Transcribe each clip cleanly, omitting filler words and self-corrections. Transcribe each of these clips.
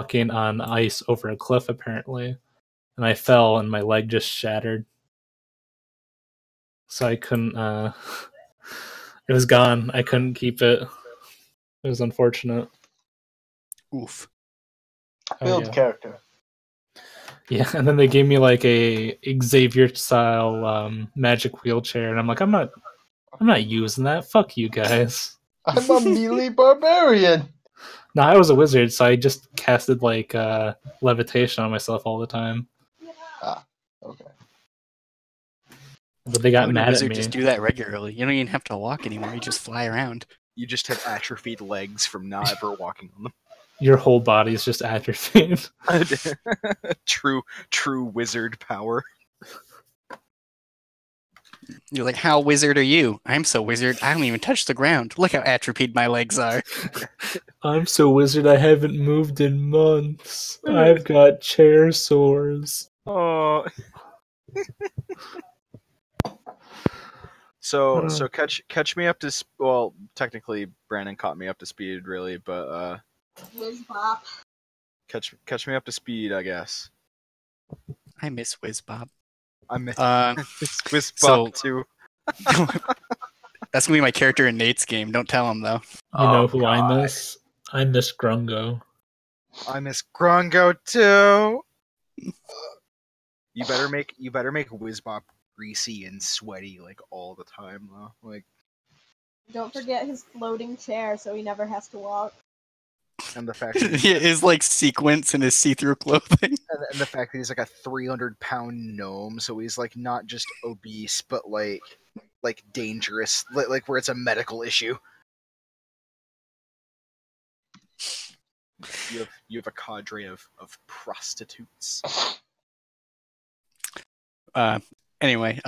walking on ice over a cliff, apparently. And I fell and my leg just shattered. So I couldn't, it was gone. I couldn't keep it. It was unfortunate. Oof. Build character. Yeah, and then they gave me like a Xavier-style magic wheelchair, and I'm like, I'm not using that. Fuck you guys. I'm a melee barbarian. No, I was a wizard, so I just casted like levitation on myself all the time. Ah, okay. But they got Why would a mad at wizard me. just do that regularly? You don't even have to walk anymore. You just fly around. You just have atrophied legs from not ever walking on them. Your whole body is just atrophied. True wizard power. You're like, how wizard are you? I'm so wizard, I don't even touch the ground. Look how atrophied my legs are. I'm so wizard I haven't moved in months. I've got chair sores. Oh. So catch me up to well, technically Brandon caught me up to speed really, but Whiz Bop. catch me up to speed, I guess. I miss Whiz Bob. I miss So- Bob too. That's gonna be my character in Nate's game. Don't tell him though. You know Oh, who God. I miss? I miss Grungo. I miss Grongo too. You better make Wizbop greasy and sweaty like all the time though. Like, Don't forget his floating chair so he never has to walk. and the fact that His like sequence and his see-through clothing. and the fact that he's like a 300-pound gnome, so he's like not just obese but like dangerous, like where it's a medical issue. You have a cadre of prostitutes. Anyway,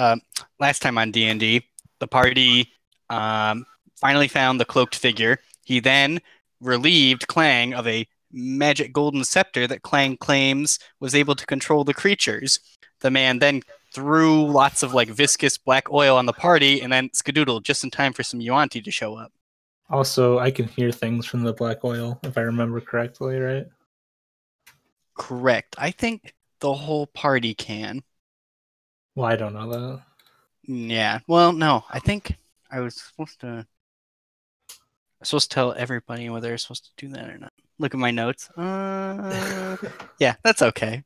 last time on D&D, the party finally found the cloaked figure. He then relieved Clang of a magic golden scepter that Clang claims was able to control the creatures. The man then threw lots of like viscous black oil on the party and then skedoodled just in time for some Yuan-Ti to show up. Also, I can hear things from the black oil, if I remember correctly, right? Correct. I think the whole party can. Well, I don't know that. Yeah. Well, no. I think I was supposed to tell everybody whether they're supposed to do that or not. Look at my notes. Yeah, that's okay.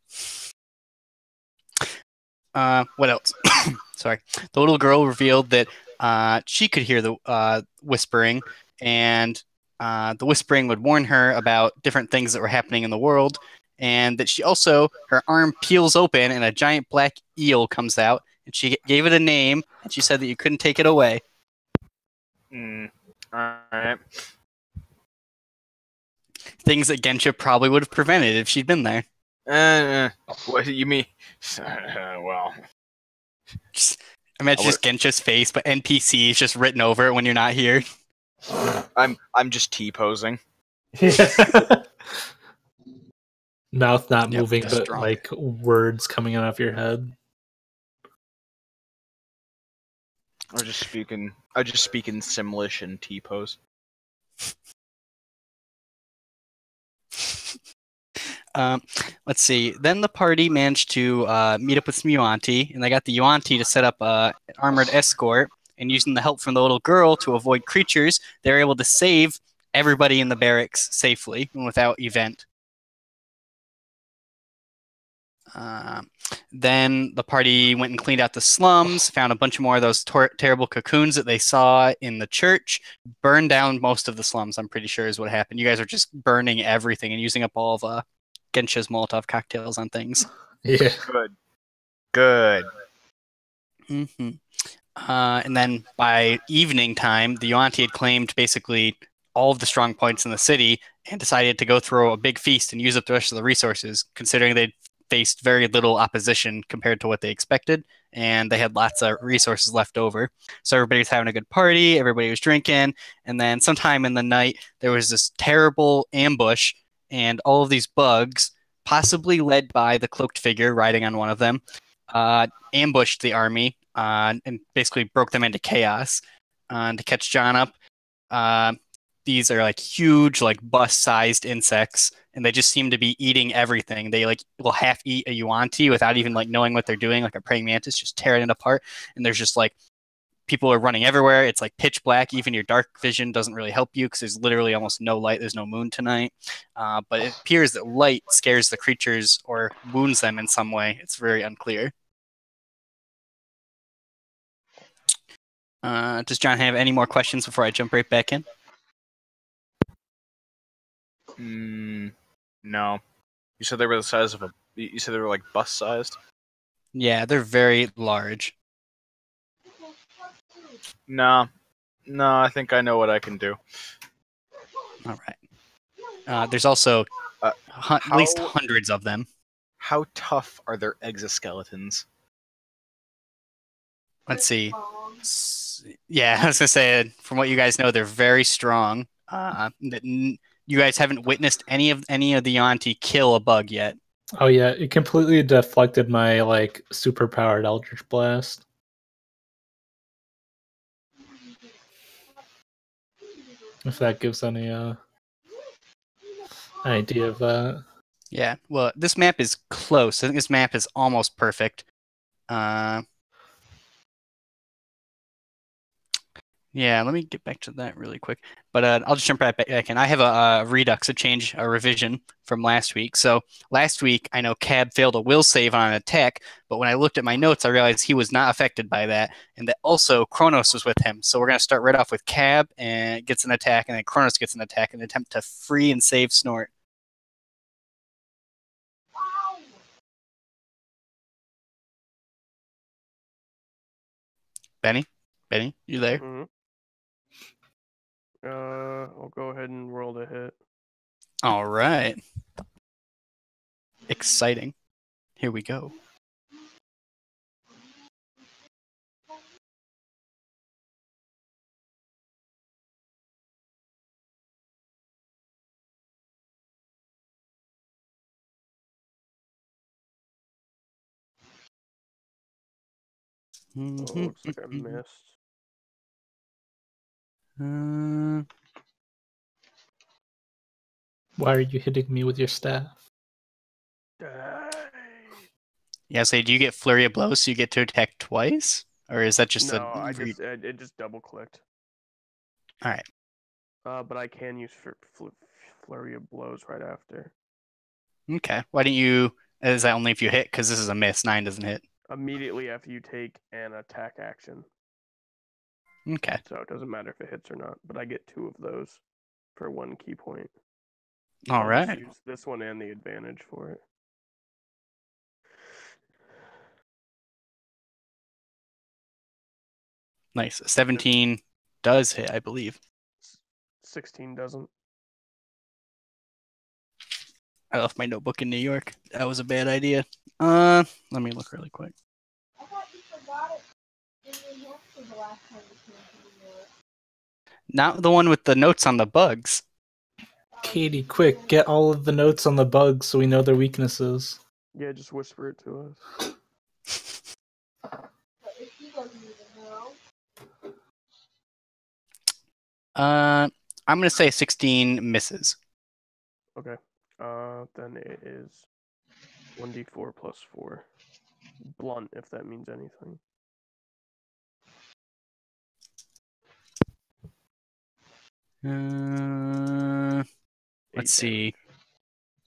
What else? Sorry. The little girl revealed that she could hear the whispering, and the whispering would warn her about different things that were happening in the world, and that she also, her arm peels open and a giant black eel comes out, and she gave it a name, and she said that you couldn't take it away. Alright. Things that Gensha probably would have prevented if she'd been there. What do you mean? Well, Just imagine just Gensha's face, but NPC is just written over it when you're not here. I'm just T-posing. Mouth not Yep, moving, just but drunk. like words coming out of your head. I just speak in Simlish and T-pose. Let's see. Then the party managed to meet up with some Yuan-Ti, and they got the Yuan-Ti to set up an armored escort. And using the help from the little girl to avoid creatures, they were able to save everybody in the barracks safely and without event. Then the party went and cleaned out the slums, found a bunch more of those terrible cocoons that they saw in the church, burned down most of the slums, I'm pretty sure is what happened. You guys are just burning everything and using up all of Gensha's Molotov cocktails on things. Yeah. Good. Mm-hmm. And then by evening time, the Yuan-Ti had claimed basically all of the strong points in the city and decided to go throw a big feast and use up the rest of the resources, considering they'd faced very little opposition compared to what they expected, and they had lots of resources left over. So everybody was having a good party, everybody was drinking, and then sometime in the night, there was this terrible ambush, and all of these bugs, possibly led by the cloaked figure riding on one of them, ambushed the army and basically broke them into chaos. To catch John up, these are like huge, like bus-sized insects, and they just seem to be eating everything. They like will half eat a Yuan-Ti without even like knowing what they're doing, like a praying mantis, just tearing it apart. And there's just like people are running everywhere. It's like pitch black. Even your dark vision doesn't really help you because there's literally almost no light. There's no moon tonight. But it appears that light scares the creatures or wounds them in some way. It's very unclear. Does John have any more questions before I jump right back in? No. You said they were the size of you said they were like bus sized? Yeah, they're very large. No, I think I know what I can do. All right. There's also at least how- hundreds of them. How tough are their exoskeletons? Let's see. Yeah, I was gonna say, from what you guys know, they're very strong. You guys haven't witnessed any of the Yuan-Ti kill a bug yet. Oh yeah, it completely deflected my like super powered Eldritch Blast. If that gives any idea of that. Yeah. Well, this map is close. I think this map is almost perfect. Yeah, let me get back to that really quick. But I'll just jump right back in. I have a redux, a revision from last week. So last week, I know Cab failed a will save on an attack, but when I looked at my notes, I realized he was not affected by that, and that also Kronos was with him. So we're going to start right off with Cab, and gets an attack, and then Kronos gets an attack in an attempt to free and save Snort. Benny, you there? Mm-hmm. I'll go ahead and roll the hit. All right. Exciting. Here we go. Oh, looks like I missed. Why are you hitting me with your staff? Yeah, so do you get Flurry of Blows so you get to attack twice? Or is that just No, it just double clicked. All right. But I can use Flurry of Blows right after. Okay. Why didn't you... Is that only if you hit? Because this is a miss. 9 doesn't hit. Immediately after you take an attack action. Okay. So it doesn't matter if it hits or not, but I get 2 of those for 1 key point. All I'll right. just use this one and the advantage for it. Nice. 17 does hit, I believe. 16 doesn't. I left my notebook in New York. That was a bad idea. Let me look really quick. I thought you forgot it in New Hampshire the last time you came to New York. Not the one with the notes on the bugs. Katie, quick, get all of the notes on the bugs so we know their weaknesses. Yeah, just whisper it to us. But if he doesn't even know. I'm gonna say 16 misses. Okay. Then it is 1d4 plus 4. Blunt, if that means anything. Let's see.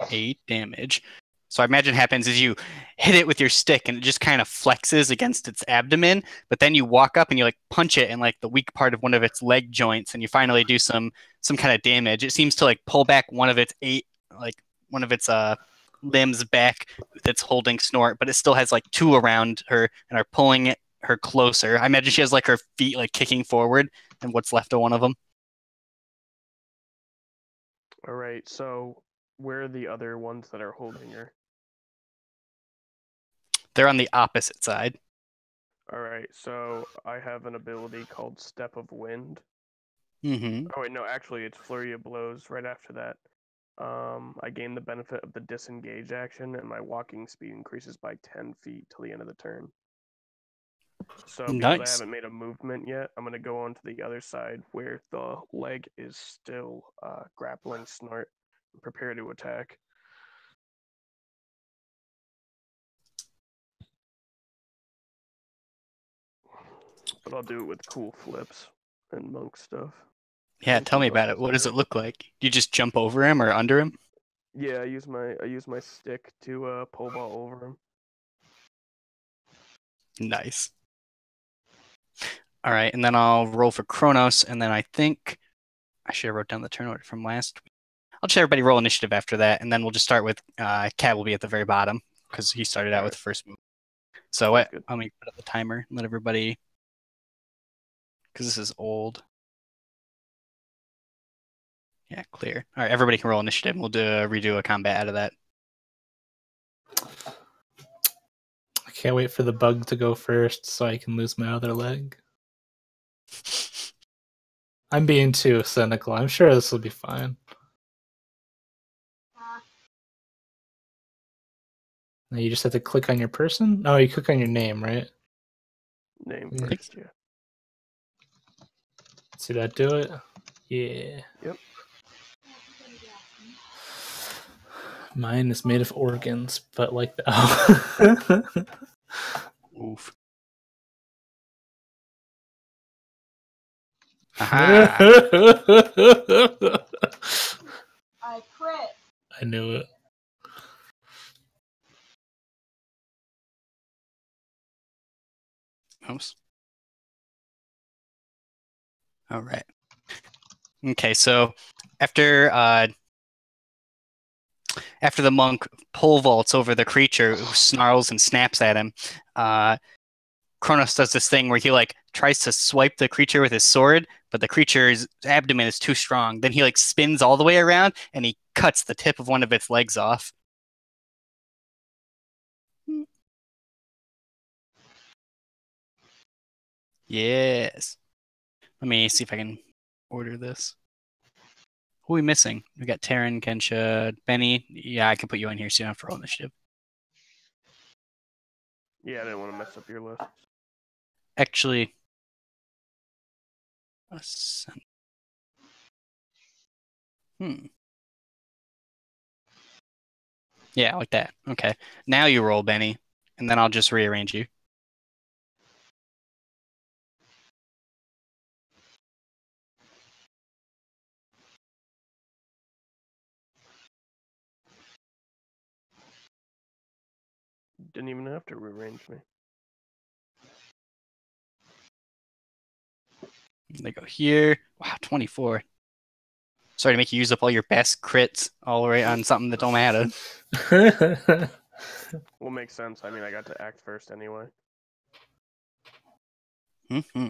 8 damage. So I imagine happens is you hit it with your stick and it just kind of flexes against its abdomen, but then you walk up and you like punch it in like the weak part of one of its leg joints, and you finally do some kind of damage. It seems to like pull back one of its limbs back that's holding Snort, but it still has like 2 around her and are pulling her closer. I imagine she has like her feet like kicking forward and what's left of one of them. All right, so where are the other ones that are holding her? They're on the opposite side. All right, so I have an ability called Step of Wind. Mm-hmm. Oh wait, no, actually it's Flurry of Blows right after that. I gain the benefit of the disengage action, and my walking speed increases by 10 feet till the end of the turn. So because I Nice. haven't made a movement yet, I'm gonna go on to the other side where the leg is still grappling Snart. Prepare to attack. But I'll do it with cool flips and monk stuff. Yeah, And tell me keep up about it. What does it look like? You just jump over him or under him? Yeah, I use my stick to pole vault over him. Nice. All right, and then I'll roll for Kronos, and then I think I should have wrote down the turn order from last week. I'll just have everybody roll initiative after that, and then we'll just start with Cat will be at the very bottom because he started out with the first move. So Sounds good. let me put up the timer and let everybody, because this is old. Yeah, clear. All right, everybody can roll initiative. We'll redo a combat out of that. I can't wait for the bug to go first so I can lose my other leg. I'm being too cynical. I'm sure this will be fine. Now you just have to click on your person? No, you click on your name, right? Name Yeah. first, yeah. See that do it? Yeah. Yep. Mine is made of organs, but like the oh. Oof. Aha. I crit. I knew it. Oops. All right. Okay, so after the monk pole vaults over the creature who snarls and snaps at him, Kronos does this thing where he like tries to swipe the creature with his sword, but the creature's abdomen is too strong. Then he like spins all the way around and he cuts the tip of one of its legs off. Yes. Let me see if I can order this. Who are we missing? We got Taryn, Kensha, Benny. Yeah, I can put you in here so you don't have to roll initiative. Yeah, I didn't want to mess up your list. Actually, yeah, like that. Okay. Now you roll, Benny, and then I'll just rearrange you. Didn't even have to rearrange me. They go here. Wow, 24. Sorry to make you use up all your best crits all right on something that don't matter. Well, makes sense. I mean, I got to act first anyway. Mm-hmm.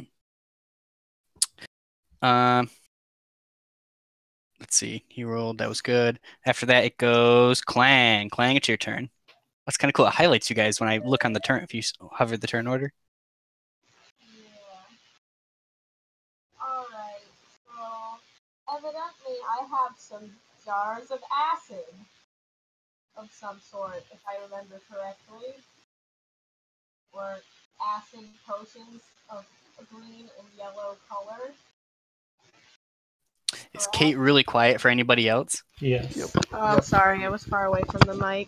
Let's see. He rolled. That was good. After that, it goes Clang. Clang, it's your turn. That's kind of cool. It highlights you guys when I look on the turn if you hover the turn order. Yeah. Alright, so evidently I have some jars of acid of some sort, if I remember correctly. Or acid potions of a green and yellow color. Is Kate really quiet for anybody else? Yes. Yep. Oh, sorry, I was far away from the mic.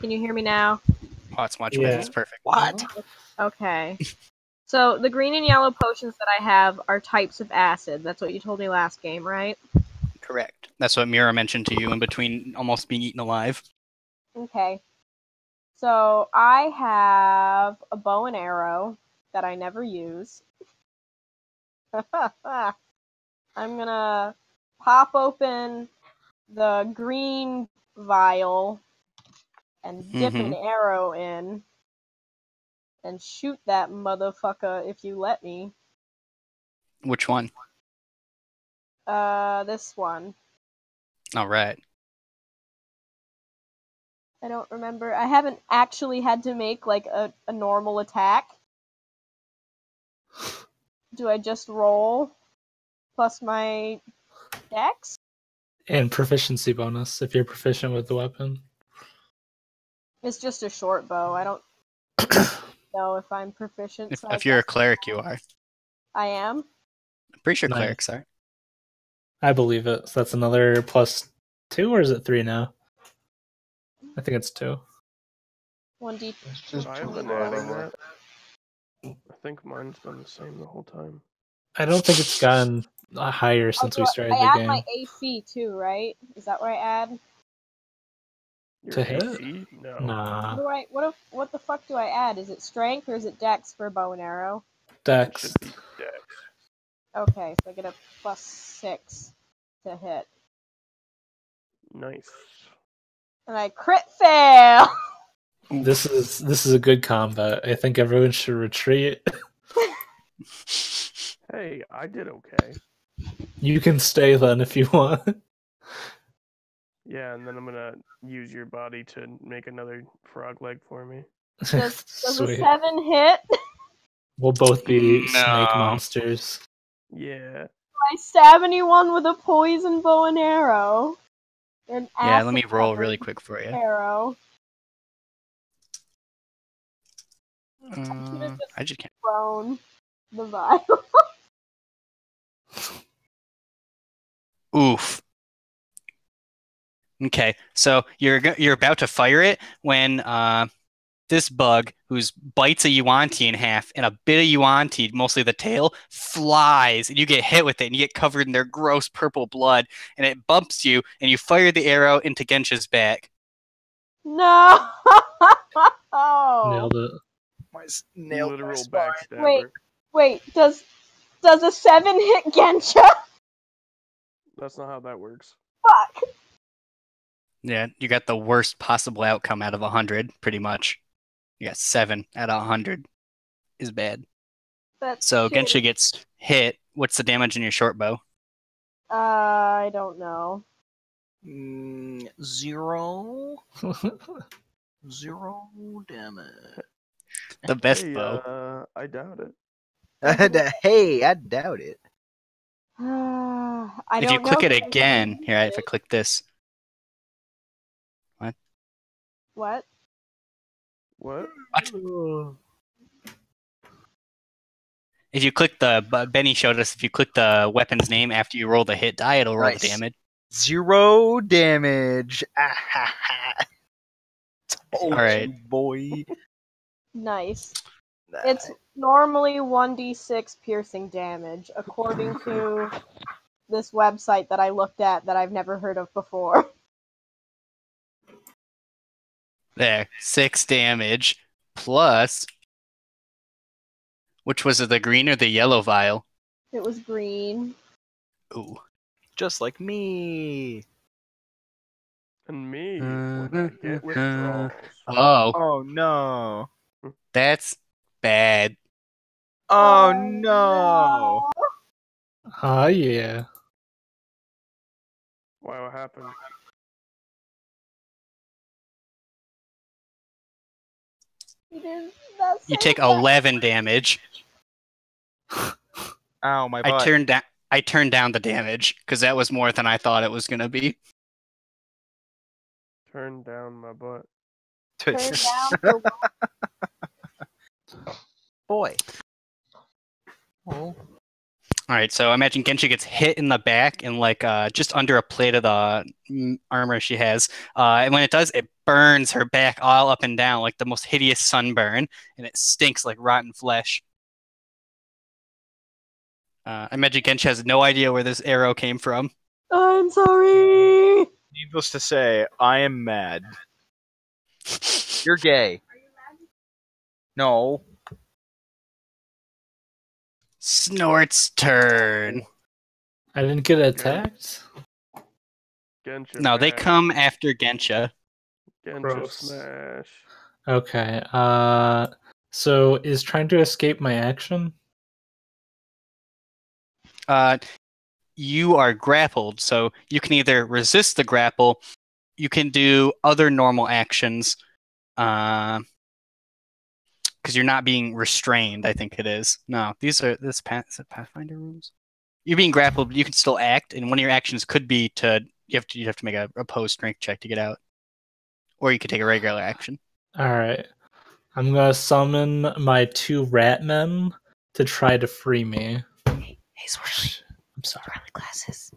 Can you hear me now? Oh, it's much Yeah. better. It's perfect. What? Okay. So the green and yellow potions that I have are types of acid. That's what you told me last game, right? Correct. That's what Mira mentioned to you in between almost being eaten alive. Okay. So I have a bow and arrow that I never use. I'm gonna pop open the green vial and dip an arrow in and shoot that motherfucker if you let me. Which one? This one. All right. I don't remember. I haven't actually had to make like a normal attack. Do I just roll plus my dex? And proficiency bonus if you're proficient with the weapon. It's just a short bow. I don't. though if I'm proficient. If, so I if you're a guess cleric, you are. I am. I'm pretty sure Nice. clerics are. I believe it. So that's another +2, or is it 3 now? I think it's 2. 1d. It's just I've too been far adding to that. I think mine's been the same the whole time. I don't think it's gotten higher since we started I the add game. my AC too, right? Is that what I add? Your To hit? AC? No. Nah, What the fuck do I add? Is it strength or is it dex for bow and arrow? It Dex. should be dex. Okay, so I get a +6 to hit. Nice. And I crit fail! This is a good combat. I think everyone should retreat. Hey, I did okay. You can stay then if you want. Yeah, and then I'm gonna use your body to make another frog leg for me. Does a Sweet. 7 hit? We'll both be snake No. monsters. Yeah. I stab anyone with a poison bow and arrow. An Yeah, let me acid roll covered really quick for you. arrow. I I just can't. thrown the vial. Oof. Okay, so you're about to fire it when this bug, who's bites a Yuan-Ti in half, and a bit of Yuan-Ti, mostly the tail, flies, and you get hit with it, and you get covered in their gross purple blood, and it bumps you, and you fire the arrow into Gensha's back. No! Nailed it. Nailed my Literal spine. backstabber. Wait, does a 7 hit Gensha? That's not how that works. Fuck. Yeah, you got the worst possible outcome out of 100, pretty much. You got 7 out of 100 is bad. That's So shitty. Gensha gets hit. What's the damage in your short bow? I don't know. 0. 0 damage. The best Hey, bow. I doubt it. Hey, I doubt it. I If don't you click know it if I again, can here, use if I it. click this, What? What? if you click Benny showed us, if you click the weapon's name after you roll the hit die, it'll roll the Nice. damage. 0 damage. All right. boy. Nice. It's normally 1d6 piercing damage, according to this website that I looked at that I've never heard of before. There, 6 damage plus. Which was it, the green or the yellow vial? It was green. Ooh. Just like me. And me, when I get withdrawals. Oh, Oh no. that's bad. Oh no. Ah, yeah. Why, what happened? You did not say You take that. 11 damage. Ow, my I butt. turned down the damage because that was more than I thought it was gonna be. Turn down my butt. Turn down for Boy. Oh. All right, so imagine Gensha gets hit in the back and like just under a plate of the armor she has, and when it does, it burns her back all up and down like the most hideous sunburn, and it stinks like rotten flesh. I imagine Gensha has no idea where this arrow came from. I'm sorry. Needless to say, I am mad. You're gay. No. Snort's turn. I didn't get attacked. Gensha No, they smash. come after Gensha. Gensha Gross. smash. Okay. So is trying to escape my action? You are grappled, so you can either resist the grapple, you can do other normal actions, because you're not being restrained. I think it is. No, is it Pathfinder rules? You're being grappled, but you can still act, and one of your actions could be to you have to make a opposed strength check to get out, or you could take a regular action. All right. I'm gonna summon my 2 rat men to try to free me. Hey, Swirly. I'm sorry. Swirly glasses.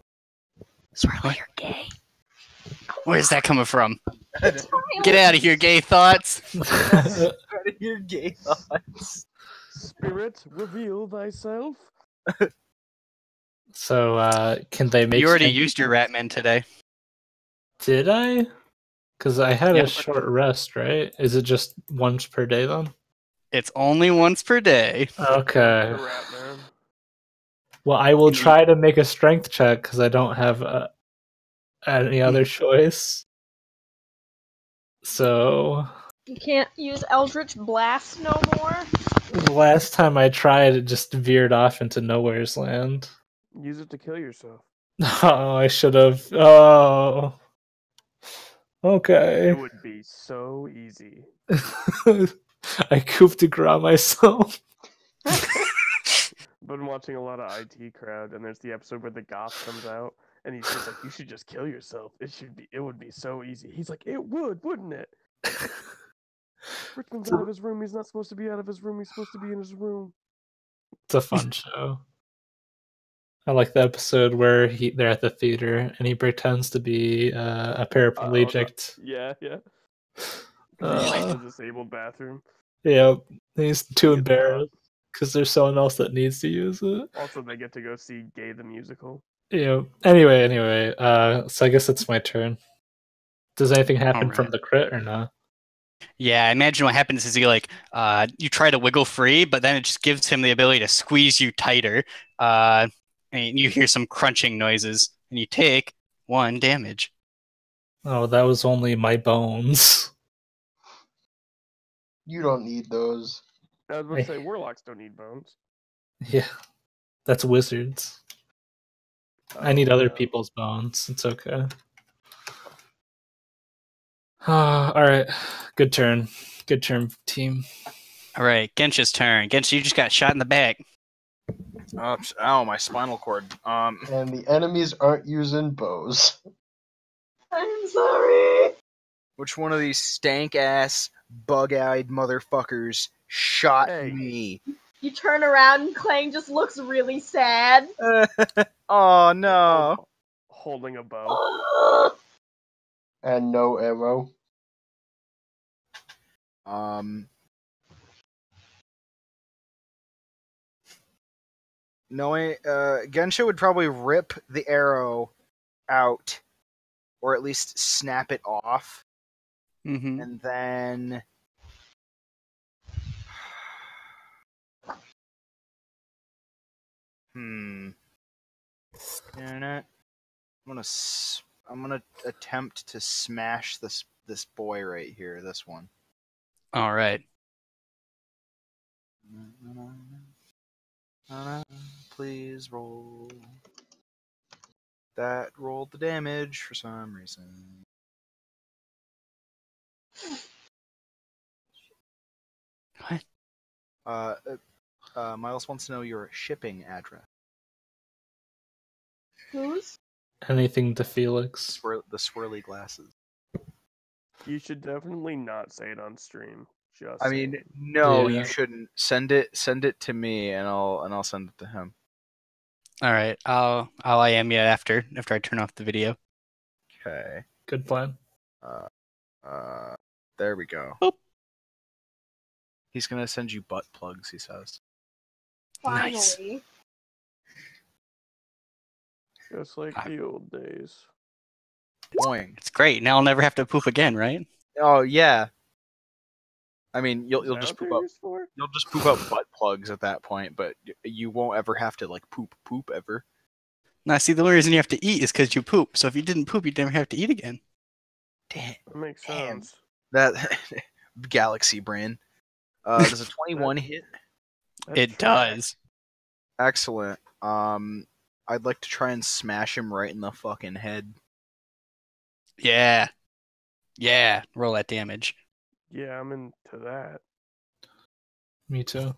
Swirly, you're gay. Where's that coming from? Get out of here, gay thoughts. Out of your gay thoughts. Spirit, reveal thyself. So, can they make? You already strength- used your Ratman today. Did I? Because I had Yep. a short rest, right? Is it just once per day then? It's only once per day. Okay. The rat man. Well, I will Can you- try to make a strength check because I don't have any other choice. So You can't use Eldritch Blast no more. the last time I tried, it just veered off into Nowhere's Land. Use it to kill yourself. Oh, I should have. Oh. Okay. It would be so easy. I coup de grace myself. Been watching a lot of IT Crowd, and there's the episode where the goth comes out, and he's just like, "You should just kill yourself. It would be so easy." He's like, "It would, wouldn't it?" Richmond's out of his room. He's not supposed to be out of his room. He's supposed to be in his room. It's a fun show. I like the episode where they're at the theater and he pretends to be a paraplegic. Yeah. Uh, He's in the disabled bathroom. Yeah, he's too Get embarrassed because there's someone else that needs to use it. Also, they get to go see Gay the Musical. Yeah. Anyway. So I guess it's my turn. Does anything happen Alright. from the crit or not? Yeah, I imagine what happens is you try to wiggle free, but then it just gives him the ability to squeeze you tighter. And you hear some crunching noises, and you take 1 damage. Oh, that was only my bones. You don't need those. I was about to say, warlocks don't need bones. Yeah, that's wizards. I need Oh, other no. people's bones. It's okay. All right, good turn, team. All right, Gensha's turn. Gensha, you just got shot in the back. Oops. Ow, my spinal cord. And the enemies aren't using bows. I'm sorry. Which one of these stank-ass, bug-eyed motherfuckers shot Hey. me? You turn around and Clang just looks really sad. Oh, no. Holding a bow. And no arrow. Knowing, Gensha would probably rip the arrow out, or at least snap it off, Mm-hmm. and then... You know, I'm gonna attempt to smash this boy right here. This one. All right. Please roll. That rolled the damage for some reason. What? Miles wants to know your shipping address. Who's? Anything to Felix. The swirly glasses. You should definitely not say it on stream. Just I mean, saying. no, Yeah. you shouldn't. Send it to me, and I'll send it to him. All right. I'll IM you after I turn off the video. Okay. Good plan. There we go. Boop. He's gonna send you butt plugs. He says. Finally. Nice. Just like the old days. Boing. It's great. Now I'll never have to poop again, right? Oh yeah. I mean, you'll Is that just what poop they're out. used for? You'll just poop out butt plugs at that point, but you won't ever have to like poop ever. Now, see, the only reason you have to eat is because you poop. So if you didn't poop, you'd never have to eat again. Damn. That makes Damn. sense. That galaxy brain. Does a 21 hit? That's It trash. does. Excellent. I'd like to try and smash him right in the fucking head. Yeah. Yeah. Roll that damage. Yeah, I'm into that. Me too.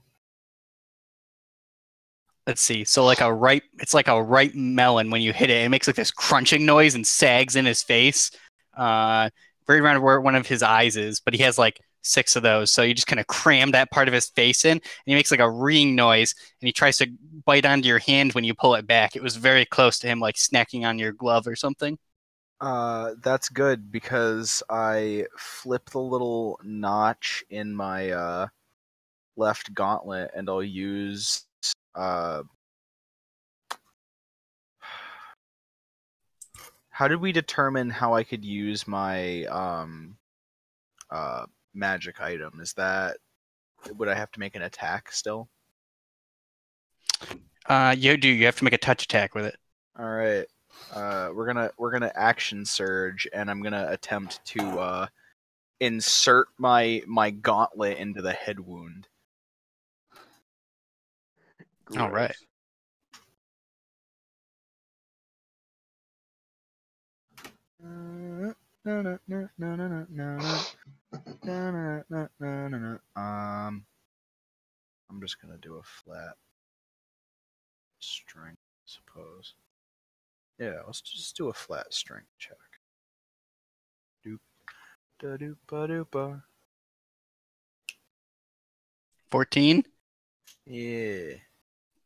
Let's see. So it's like a ripe melon when you hit it. It makes like this crunching noise and sags in his face. Right around where one of his eyes is, but he has like 6 of those. So you just kind of cram that part of his face in, and he makes like a ringing noise, and he tries to bite onto your hand when you pull it back. It was very close to him like snacking on your glove or something. That's good because I flip the little notch in my left gauntlet, and I'll use how did we determine how I could use my magic item? Is that would I have to make an attack still? You have to make a touch attack with it. All right. We're gonna action surge, and I'm gonna attempt to insert my gauntlet into the head wound. All right. I'm just gonna do a flat strength, I suppose. Yeah, let's just do a flat strength check. Doop da doop ba doop. 14 Yeah.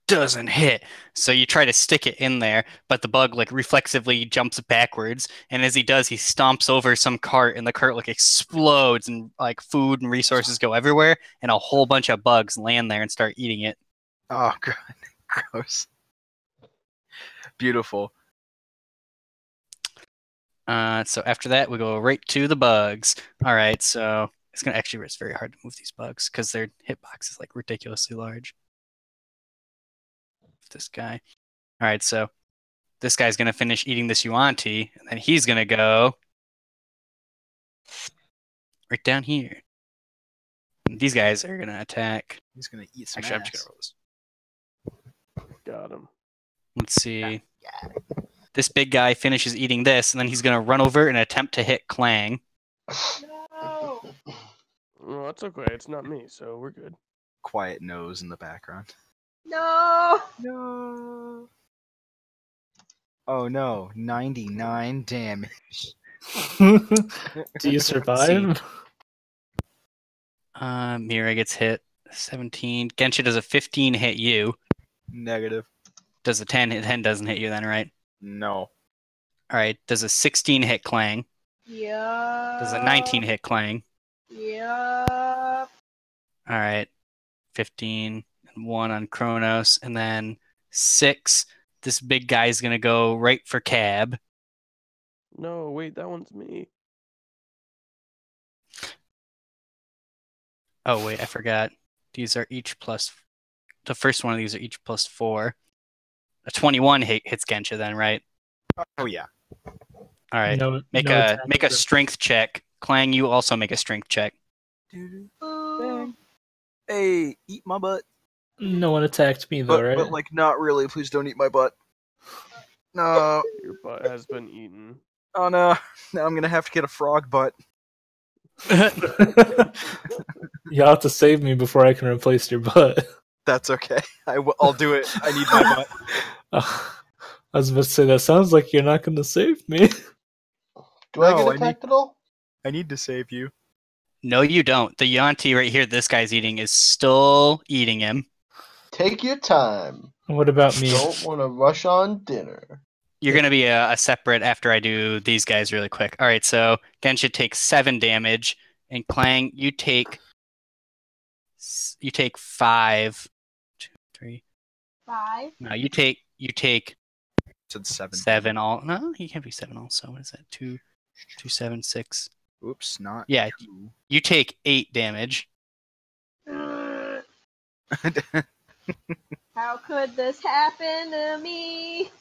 doesn't hit. So you try to stick it in there, but the bug like reflexively jumps backwards, and as he does, he stomps over some cart, and the cart like explodes, and like food and resources go everywhere, and a whole bunch of bugs land there and start eating it. Oh god, gross. Beautiful. So after that, we go right to the bugs. All right, so it's very hard to move these bugs because their hitbox is like ridiculously large. This guy. All right, so this guy's gonna finish eating this Yuan-Ti, and then he's gonna go right down here. And these guys are gonna attack. He's gonna eat some Actually, I'm ass. just gonna roll this. Got him. Let's see. This big guy finishes eating this, and then he's gonna run over and attempt to hit Clang. No. Well, that's okay. It's not me, so we're good. Quiet nose in the background. No. No. Oh no, 99 damage. Do you survive? Mira gets hit. 17. Gensha does a 15 hit you. Negative. Does a 10 hit? 10 doesn't hit you then, right? No. All right. Does a 16 hit Clang? Yeah. Does a 19 hit Clang? Yeah. All right. 15 and 1 on Kronos, and then 6. This big guy's gonna go right for Cab. No, wait, that one's me. Oh wait, I forgot. These are each plus. The first one of these are each plus 4. A 21 hits Gensha then, right? Oh yeah. All right. No, Make no a attack make a for- strength check. Clang, you also make a strength check. Ooh. Hey, eat my butt. No one attacked me though, right? But like not really. Please don't eat my butt. No. Your butt has been eaten. Oh no. Now I'm gonna have to get a frog butt. You'll have to save me before I can replace your butt. That's okay. I'll do it. I need my butt. I was about to say, that sounds like you're not going to save me. Do I No, get I attacked at all? I need to save you. No, you don't. The Yuan-Ti right here, this guy's eating, is still eating him. Take your time. What about me? Don't want to rush on dinner. You're going to be a separate after I do these guys really quick. All right, so Gensha takes 7 damage, and Clang, you take 5. 2, 3. 5. No, you take Said 7. 7 all. No, he can't be 7 also. What is that? 2, 7, 6. Oops, not. Yeah, 2. you take 8 damage. How could this happen to me?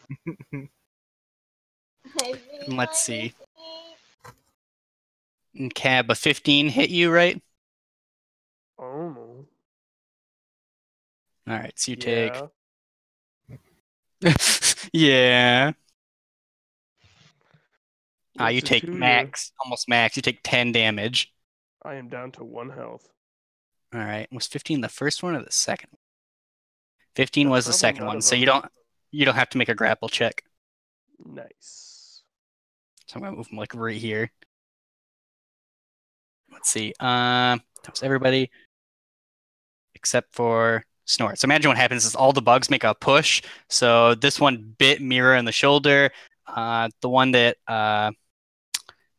Let's see. And Cab, a 15 hit you, right? Oh no. All right, so you Yeah. take. Yeah. You Listen take to ya. max, almost max. You take 10 damage. I am down to 1 health. All right. Was 15 the first one or the second? 15 That's was the probably second none one. of So them. you don't have to make a grapple check. Nice. So I'm gonna move him like right here. Let's see. That was everybody except for Snort. So imagine what happens is all the bugs make a push. So this one bit Mira in the shoulder. The one that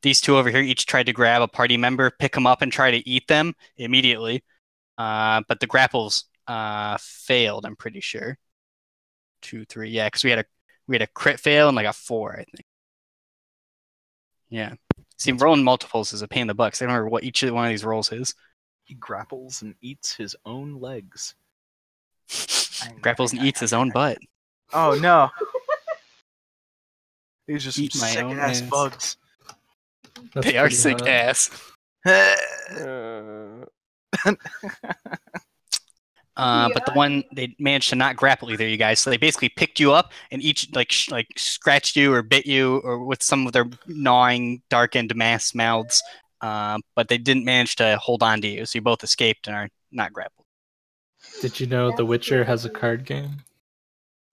these two over here each tried to grab a party member, pick them up, and try to eat them immediately. But the grapples failed, I'm pretty sure. 2, 3, yeah, because we had a crit fail and like a 4, I think. Yeah. See, rolling multiples is a pain in the butt. I don't remember what each one of these rolls is. He grapples and eats his own legs. Grapples and eats his own butt. Oh no! These are some Eat my sick own ass ass. bugs. That's They are pretty sick hot. ass. But the one they managed to not grapple either, you guys. So they basically picked you up and each like scratched you or bit you or with some of their gnawing, darkened mass mouths. But they didn't manage to hold on to you, so you both escaped and are not grappled. Did you know The That's Witcher has a crazy. card game?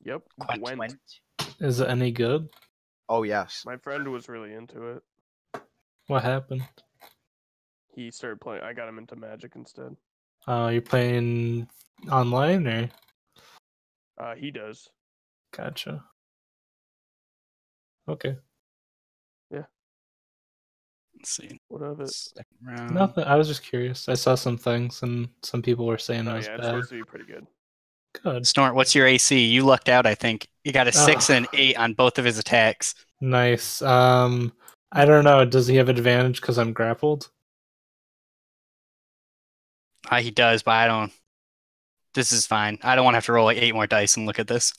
Yep. Gwent. Is it any good? Oh yes. My friend was really into it. What happened? He started playing. I got him into Magic instead. You're playing online or? He does. Gotcha. Okay. Let's see. What of it? Second round. Nothing. I was just curious. I saw some things and some people were saying it Oh was yeah, it's bad. supposed to be pretty good. Good. Snort, what's your AC? You lucked out, I think. You got a 6 Oh. and an 8 on both of his attacks. Nice. I don't know. Does he have advantage because I'm grappled? He does, but I don't. This is fine. I don't want to have to roll like 8 more dice and look at this.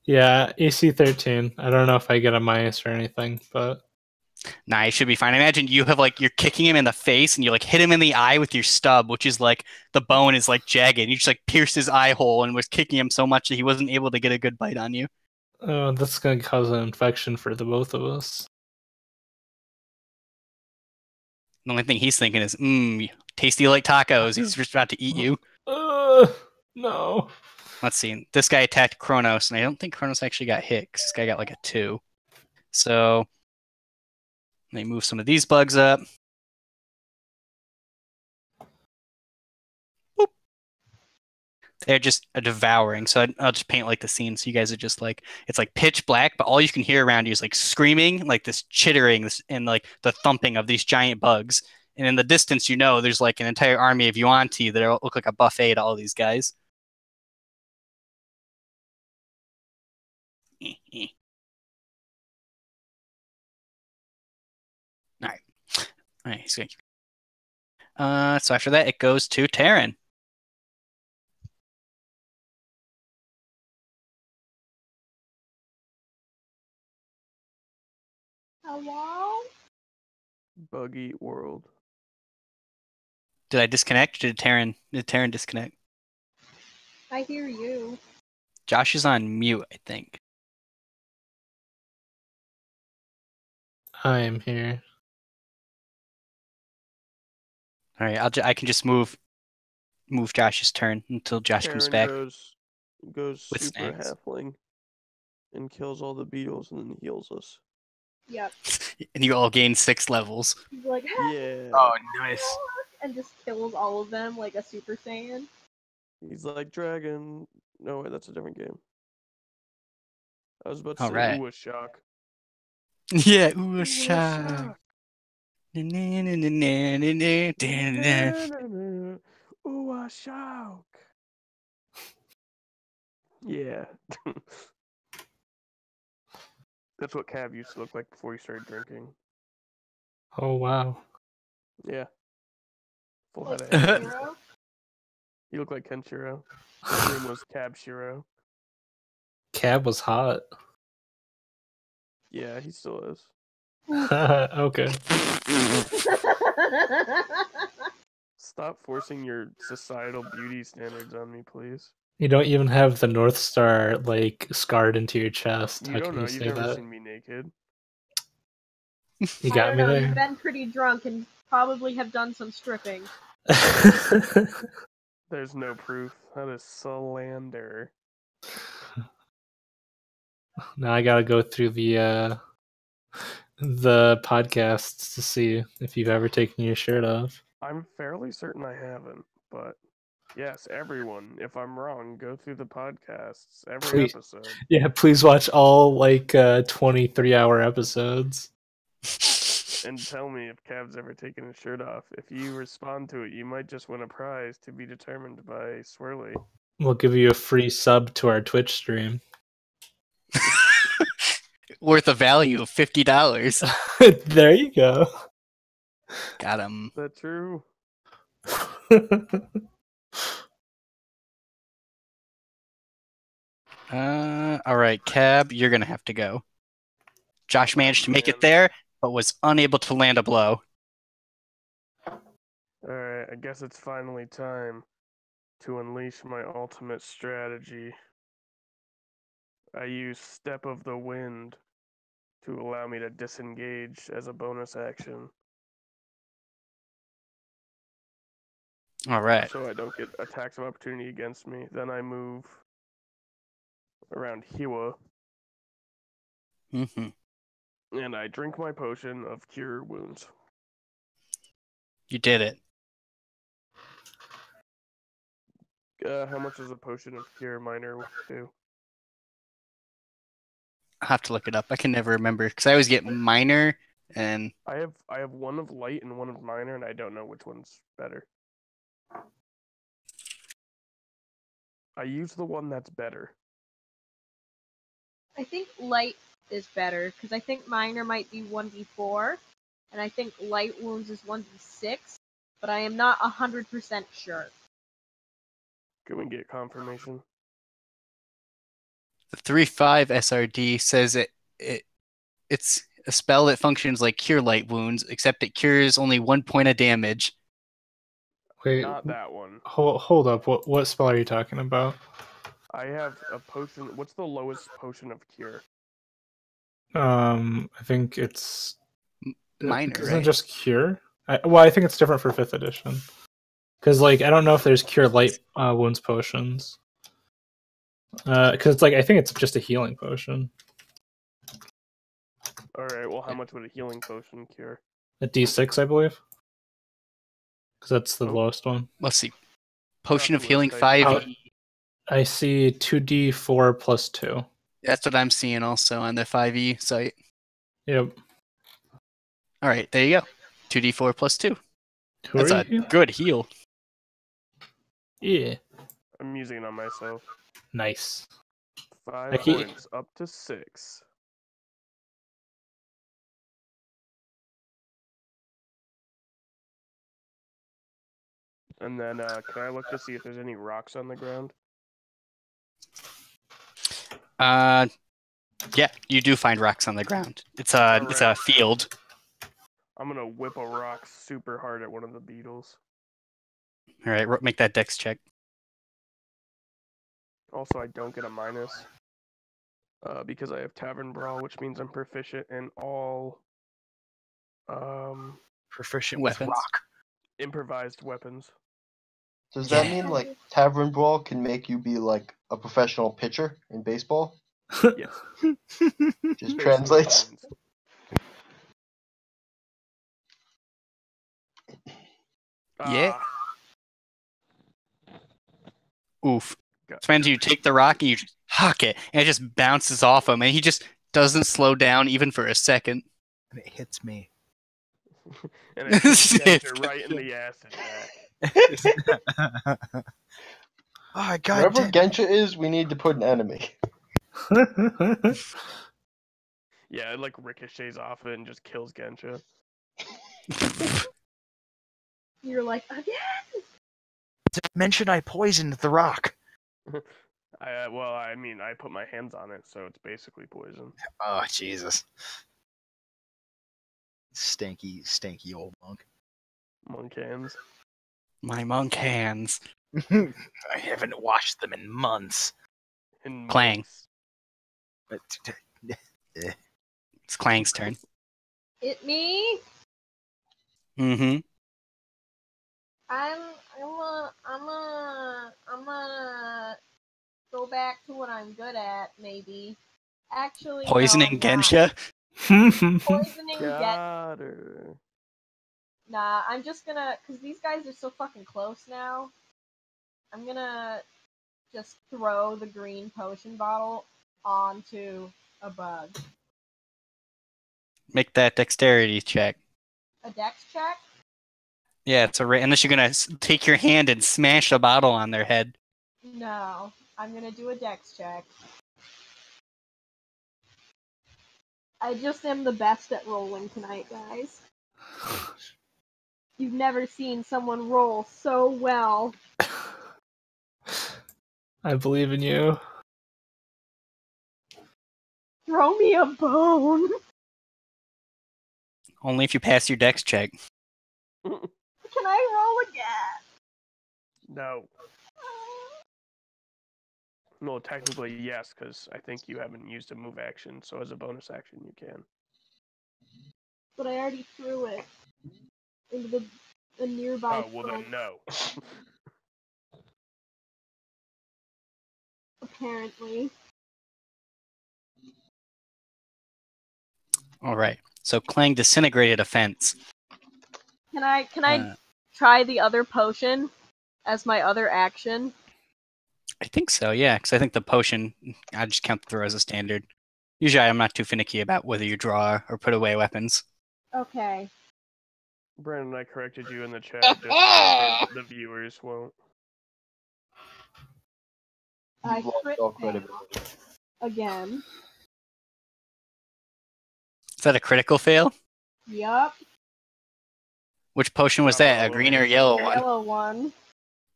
Yeah, AC 13. I don't know if I get a minus or anything, but Nah, he should be fine. I imagine you have like you're kicking him in the face and you like hit him in the eye with your stub, which is like the bone is like jagged. You just like pierced his eye hole and was kicking him so much that he wasn't able to get a good bite on you. that's gonna cause an infection for the both of us. The only thing he's thinking is, tasty like tacos. He's just about to eat you. No. Let's see. This guy attacked Kronos, and I don't think Kronos actually got hit because this guy got like a 2. So let me move some of these bugs up. Boop. They're just devouring. So I'll just paint like the scene. So you guys are just like, it's like pitch black, but all you can hear around you is like screaming, like this chittering and like the thumping of these giant bugs. And in the distance, you know, there's like an entire army of Yuan-Ti that look like a buffet to all these guys. All right, he's gonna so after that, it goes to Taryn. Hello? Buggy world. Did I disconnect? Did Taryn disconnect? I hear you. Josh is on mute, I think. I am here. All right, I can just move Josh's turn until Josh comes Karen back. goes with super snacks. halfling and kills all the beetles and then heals us. Yep. And you all gain 6 levels. He's like, Yeah. Oh nice. and just kills all of them like a Super Saiyan. He's like dragon. No wait, that's a different game. I was about to All say right. ooh, a shock. Yeah, ooh, Ooh, a a shock. shock. Ooh, a shock. Yeah. That's what Cav used to look like before he started drinking. Oh wow. Yeah. Full Like head of hair. Hero. He looked like Kenshiro. His name was Cab Shiro. Cab was hot. Yeah, he still is. Okay. Stop forcing your societal beauty standards on me, please. You don't even have the North Star like scarred into your chest. You How don't can know. you You've say never that? seen me naked. You I got don't me know. You've there. been pretty drunk and probably have done some stripping. There's no proof. That is slander. Now I gotta go through the the podcasts to see if you've ever taken your shirt off. I'm fairly certain I haven't, but yes, everyone, if I'm wrong, go through the podcasts, every Please. episode. Yeah, please watch all 23-hour episodes. And tell me if Cav's ever taken his shirt off. If you respond to it, you might just win a prize to be determined by Swirly. We'll give you a free sub to our Twitch stream. Worth a value of $50. There you go. Got him. Is that true? All right, Cab, you're gonna have to go. Josh managed to make it there, but was unable to land a blow. Alright, I guess it's finally time to unleash my ultimate strategy. I use Step of the Wind to allow me to disengage as a bonus action, All right. so I don't get attacks of opportunity against me. Then I move around Hiwa, Mm-hmm. and I drink my potion of Cure Wounds. You did it. How much does a potion of Cure Minor do? I'll have to look it up. I can never remember because I always get minor and I have one of Light and one of Minor, and I don't know which one's better. I use the one that's better. I think light is better because I think minor might be 1d4, and I think light wounds is 1d6, but I am not 100% sure. Can we get confirmation? the 3/5 SRD says it's a spell that functions like Cure Light Wounds, except it cures only 1 point of damage. Wait, Not that one. hold up. What spell are you talking about? I have a potion. What's the lowest potion of Cure? I think it's Minor, Isn't it right? just Cure? I think it's different for 5th edition. Because I don't know if there's Cure Light Wounds potions. Because I think it's just a healing potion. Alright, well, how much would a healing potion cure? A D6, I believe. Because that's the lowest one. Let's see. Potion of That's Healing what 5. I see 2d4 plus 2. That's what I'm seeing also on the 5e site. Yep. All right, there you go. 2d4 plus 2. Who That's are a you? good heal. Yeah. I'm using it on myself. Nice. 5 Like he- points, up to 6. And then, can I look to see if there's any rocks on the ground? Yeah, you do find rocks on the ground. It's a field. I'm gonna whip a rock super hard at one of the beetles. All right, make that dex check. Also, I don't get a minus. Because I have Tavern Brawl, which means I'm proficient in all Proficient Weapons. with rock. improvised weapons. Does that Yeah. mean Tavern Brawl can make you be like a professional pitcher in baseball? Yes. Just Basically translates. means. Yeah. Oof. Got- So you take the rock and you just huck it, and it just bounces off him, and he just doesn't slow down even for a second. And it hits me. And it hits you right in the acid back. Oh, God Wherever damn. Gensha is, we need to put an enemy. Yeah, it like ricochets off it and just kills Gensha. You're like, again? Did I mention I poisoned the rock? I put my hands on it, so it's basically poison. Oh, Jesus. Stanky, stanky old monk. Monk hands. My monk hands. I haven't washed them in months. In Clang. monks. But It's Clang's turn. It me? Mm-hmm. I'm gonna go back to what I'm good at, maybe. Actually, no, Poisoning I'm not. Gensha. Poisoning get. Got her. Nah, I'm just gonna, cause these guys are so fucking close now. I'm gonna just throw the green potion bottle onto a bug. Make that dexterity check. A dex check? Yeah, it's unless you're gonna take your hand and smash the bottle on their head. No, I'm gonna do a dex check. I just am the best at rolling tonight, guys. You've never seen someone roll so well. I believe in you. Throw me a bone. Only if you pass your dex check. Can I roll again? No. No, technically yes, because I think you haven't used a move action, so as a bonus action you can. But I already threw it into the nearby Oh, well then front, no. apparently. All right. So Clang disintegrated a fence. Can I try the other potion as my other action? I think so, yeah, because I think the potion, I just count the throw as a standard. Usually I'm not too finicky about whether you draw or put away weapons. Okay. Brandon, I corrected you in the chat just so the viewers won't. I You've lost crit all fail credibility. again. Is that a critical fail? Yup. Which potion was that? A green or a yellow one? Yellow one.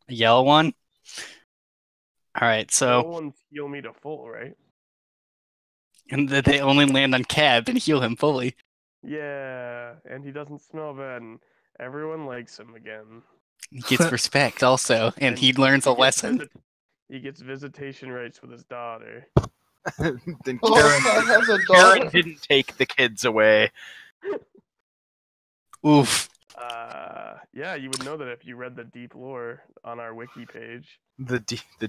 A yellow one? Alright, No so one's heal me to full, right? and they only land on Cab and heal him fully. Yeah, and he doesn't smell bad, and everyone likes him again. He gets respect also, and he learns a lesson. He gets visitation rights with his daughter. Then Oh, Karen, God has a Karen daughter. didn't take the kids away. Oof. Yeah, you would know that if you read the deep lore on our wiki page. The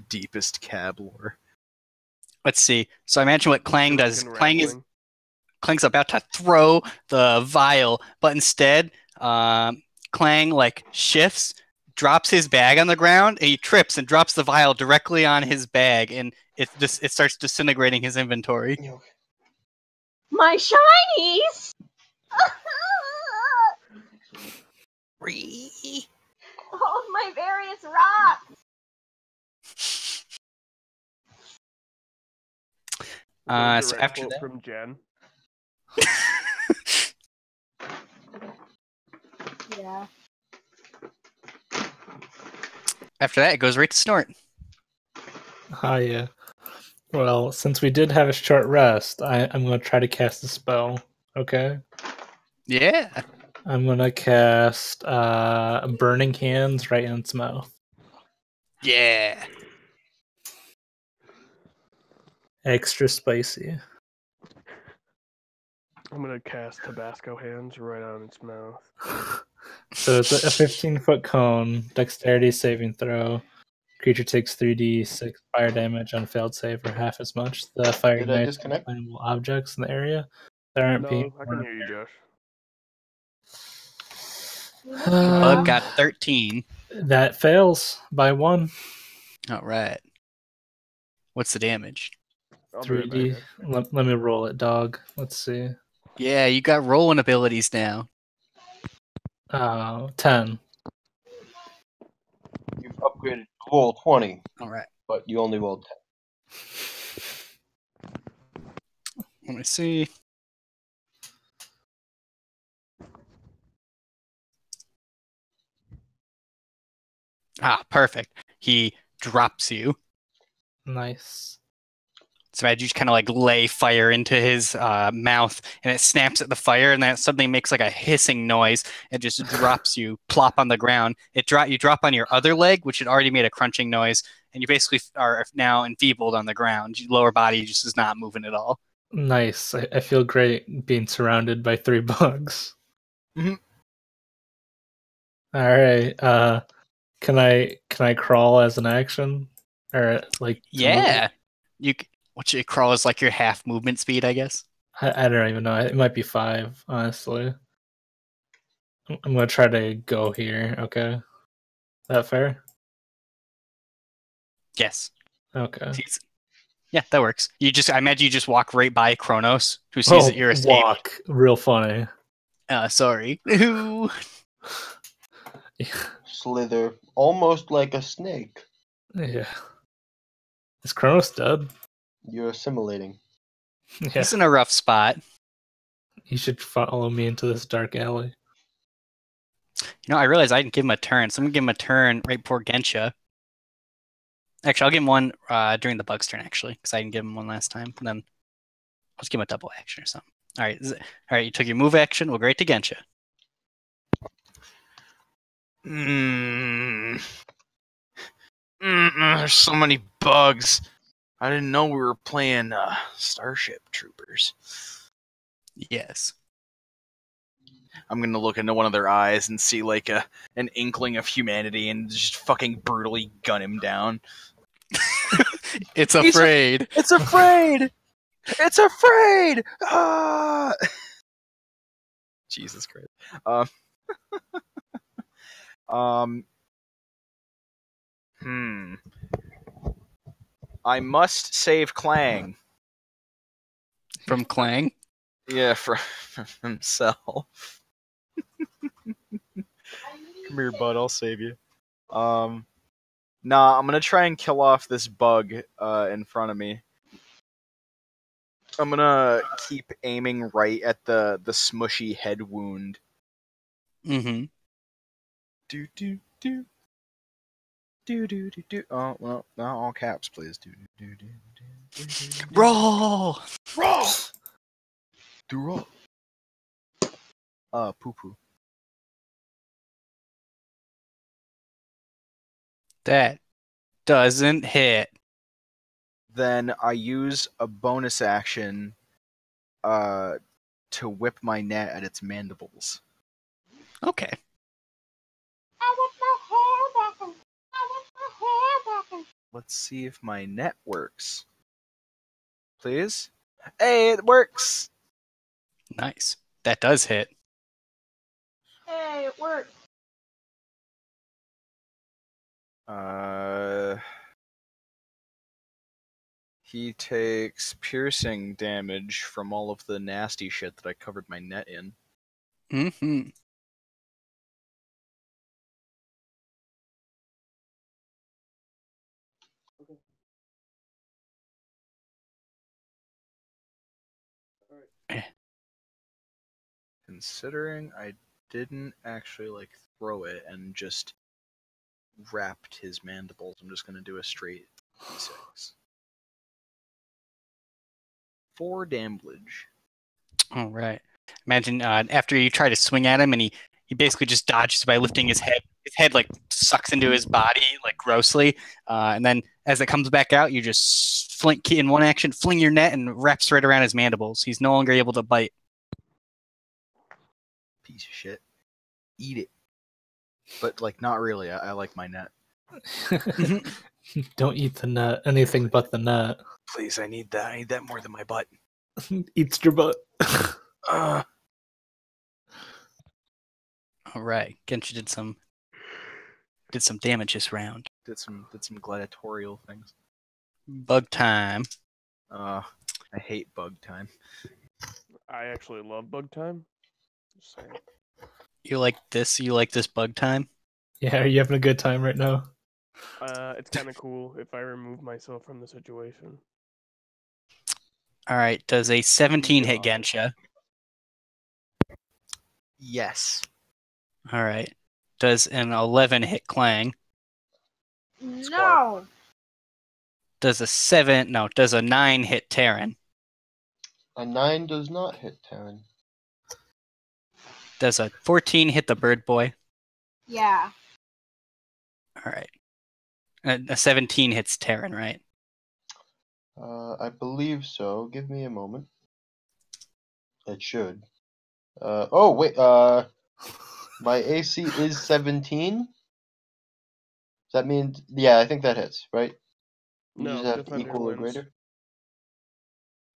deepest cab lore. Let's see. So I imagine what Clang does. Rambling. Clang's about to throw the vial, but instead, Clang like shifts, drops his bag on the ground, and he trips and drops the vial directly on his bag, and it starts disintegrating his inventory. My shinies! All of my various rocks! So after Quote that, from Jen. Yeah. after that, it goes right to Snort. Yeah. Well, since we did have a short rest, I'm going to try to cast a spell. Okay? Yeah. I'm going to cast Burning Hands right in its mouth. Yeah. Extra spicy. I'm gonna cast Tabasco hands right on its mouth. So it's a 15-foot cone, dexterity saving throw. Creature takes 3d6 fire damage on failed save, or half as much. The fire Did I ignites disconnect? flammable objects in the area that aren't being. No, I can hear you, Josh. Bug got 13. That fails by 1. All right. What's the damage? I'll be right back, 3d. guys. Let me roll it, dog. Let's see. Yeah, you got rolling abilities now. 10. You've upgraded to roll 20, All right. but you only rolled 10. Let me see. Perfect. He drops you. Nice. So imagine you just kind of like lay fire into his mouth, and it snaps at the fire, and then it suddenly makes like a hissing noise. It just drops you, plop on the ground. You drop on your other leg, which had already made a crunching noise, and you basically are now enfeebled on the ground. Your lower body just is not moving at all. Nice. I feel great being surrounded by 3 bugs. Mhm. All right. Can I crawl as an action, or like? Yeah. What you crawl is like your half movement speed, I guess. I don't even know. It might be 5, honestly. I'm gonna try to go here. Okay, that fair? Yes. Okay. Yeah, that works. I imagine you just walk right by Kronos, who sees that you're escaped. Walk, real funny. Sorry. Slither, almost like a snake. Yeah. Is Kronos dead? You're assimilating. Yeah. He's in a rough spot. You should follow me into this dark alley. I realized I didn't give him a turn, so I'm gonna give him a turn right before Gensha. Actually, I'll give him one during the bug's turn, actually, because I didn't give him one last time. And then I'll just give him a double action or something. All right, you took your move action. We'll go right to Gensha. There's so many bugs. I didn't know we were playing Starship Troopers. Yes. I'm gonna look into one of their eyes and see like an inkling of humanity and just fucking brutally gun him down. It's afraid. It's afraid! It's afraid! Ah! Jesus Christ. I must save Clang. From Clang? Yeah, from himself. Come here, bud. I'll save you. Nah, I'm gonna try and kill off this bug in front of me. I'm gonna keep aiming right at the smushy head wound. Mm-hmm. Do do do. Do do do do. Oh well, not all caps, please. Do do do do do. Roll! Roll! Do roll. Poo poo. That doesn't hit. Then I use a bonus action to whip my net at its mandibles. Okay. I want my hair back. I want my hair back. Let's see if my net works. Please? Hey, it works! Nice. That does hit. Hey, it worked. He takes piercing damage from all of the nasty shit that I covered my net in. Mm-hmm. Considering I didn't actually like throw it and just wrapped his mandibles, I'm just gonna do a straight d6. 4 damage. All right. Imagine after you try to swing at him, and he basically just dodges by lifting his head. His head like sucks into his body like grossly, and then as it comes back out, you just fling in one action, fling your net, and wraps right around his mandibles. He's no longer able to bite. Piece of shit. Eat it. But like not really. I like my net. Don't eat the nut. Anything but the nut. Please, I need that. I need that more than my butt. Eats your butt. All right. Genshin did some damage this round. Did some gladiatorial things. Bug time. I hate bug time. I actually love bug time. Just saying. You like this? You like this bug time? Yeah, are you having a good time right now? It's kind of cool if I remove myself from the situation. All right. Does a 17 hit Gensha? Yes. All right. Does an 11 hit Clang? No. Does a 9 hit Terran? A 9 does not hit Terran. Does a 14 hit the bird boy? Yeah. All right. A 17 hits Terran, right? I believe so. Give me a moment. It should. Oh wait. My AC is 17. Does that mean? Yeah, I think that hits, right? You No, just have to Defender equal or wins. greater.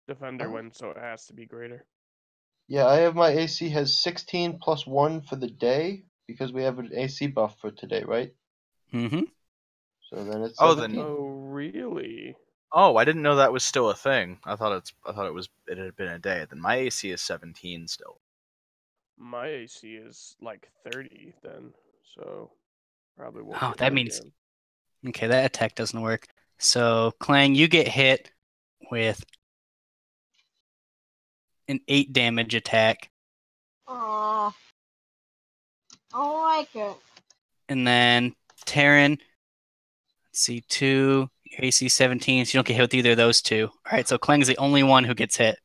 Defender wins, so it has to be greater. Yeah, I have my AC has 16 plus 1 for the day because we have an AC buff for today, right? Mm-hmm. So then it's Oh, 17. Oh, really? Oh, I didn't know that was still a thing. I thought it had been a day. Then my AC is 17 still. My AC is like 30 then, so probably won't Oh, get that hit means again. okay. That attack doesn't work. So Clang, you get hit with an 8 damage attack, Aw. I don't like it. and then Terran. Let's see, 2 your AC 17, so you don't get hit with either of those two. All right, so Klang's the only one who gets hit.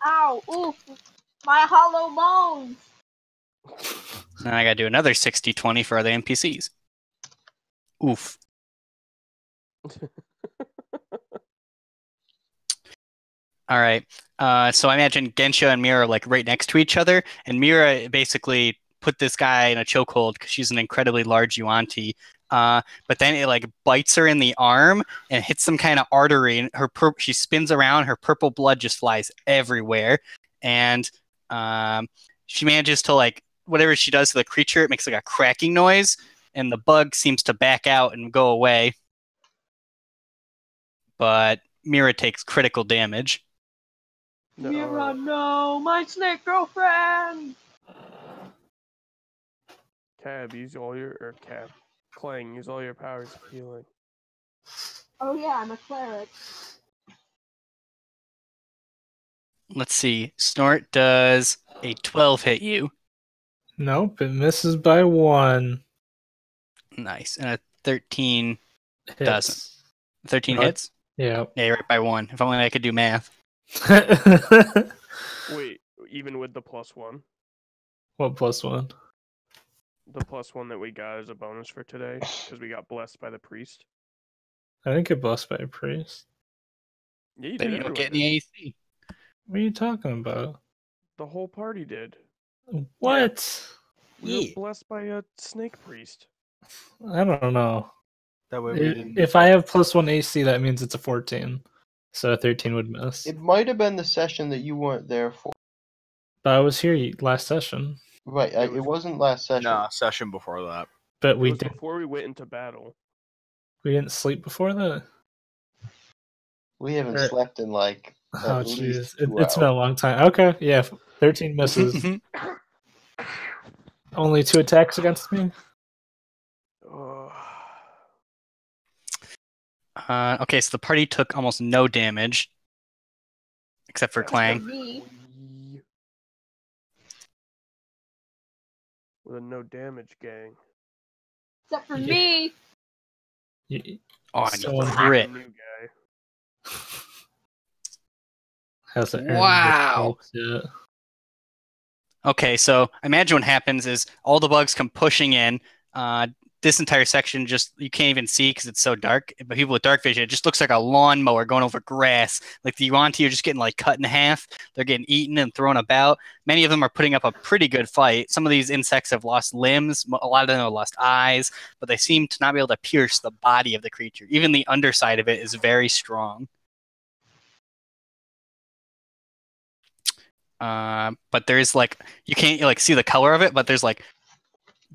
Ow! Oof! My hollow bones! Now I gotta do another 60-20 for other NPCs. Oof. All right. So I imagine Gensha and Mira are like right next to each other, and Mira basically put this guy in a chokehold because she's an incredibly large Yuan-Ti. But then it like bites her in the arm and hits some kind of artery, and she spins around. Her purple blood just flies everywhere, and she manages to like whatever she does to the creature, it makes like a cracking noise, and the bug seems to back out and go away. But Mira takes critical damage. Mira, no! My snake girlfriend! Cab, use all your Clang, use all your powers of healing. Oh yeah, I'm a cleric. Let's see. Snort does a 12 hit you. Nope, it misses by 1. Nice. And a 13 Hits. doesn't. 13 No, hits? Yeah. Yeah, you're right by 1. If only I could do math. Wait, even with the +1? What +1? The +1 that we got as a bonus for today, because we got blessed by the priest. I didn't get blessed by a priest. Yeah, you Then did. you don't Everyone get did. any AC. What are you talking about? The whole party did. What? We were blessed by a snake priest. I don't know. That way we didn't. If I have +1 AC, that means it's a 14. So a 13 would miss. It might have been the session that you weren't there for. But I was here last session. Right, it wasn't last session. Nah, session before that. But It we was did. before we went into battle. We didn't sleep before that. We haven't Or- slept in like Oh at least jeez, 2 it's been a long time. Okay, yeah, 13 misses. Only 2 attacks against me. Okay, so the party took almost no damage. Except for Clang. Me. With a no damage gang. Except for Yeah. me! Oh, and So you I'm crit. New guy. Hasn't earned Wow. the yet. Okay, so imagine what happens is all the bugs come pushing in. This entire section just you can't even see because it's so dark. But people with dark vision, it just looks like a lawnmower going over grass. Like the Yuan-Ti are just getting like cut in half. They're getting eaten and thrown about. Many of them are putting up a pretty good fight. Some of these insects have lost limbs. A lot of them have lost eyes, but they seem to not be able to pierce the body of the creature. Even the underside of it is very strong. But there is like you can't like see the color of it, but there's like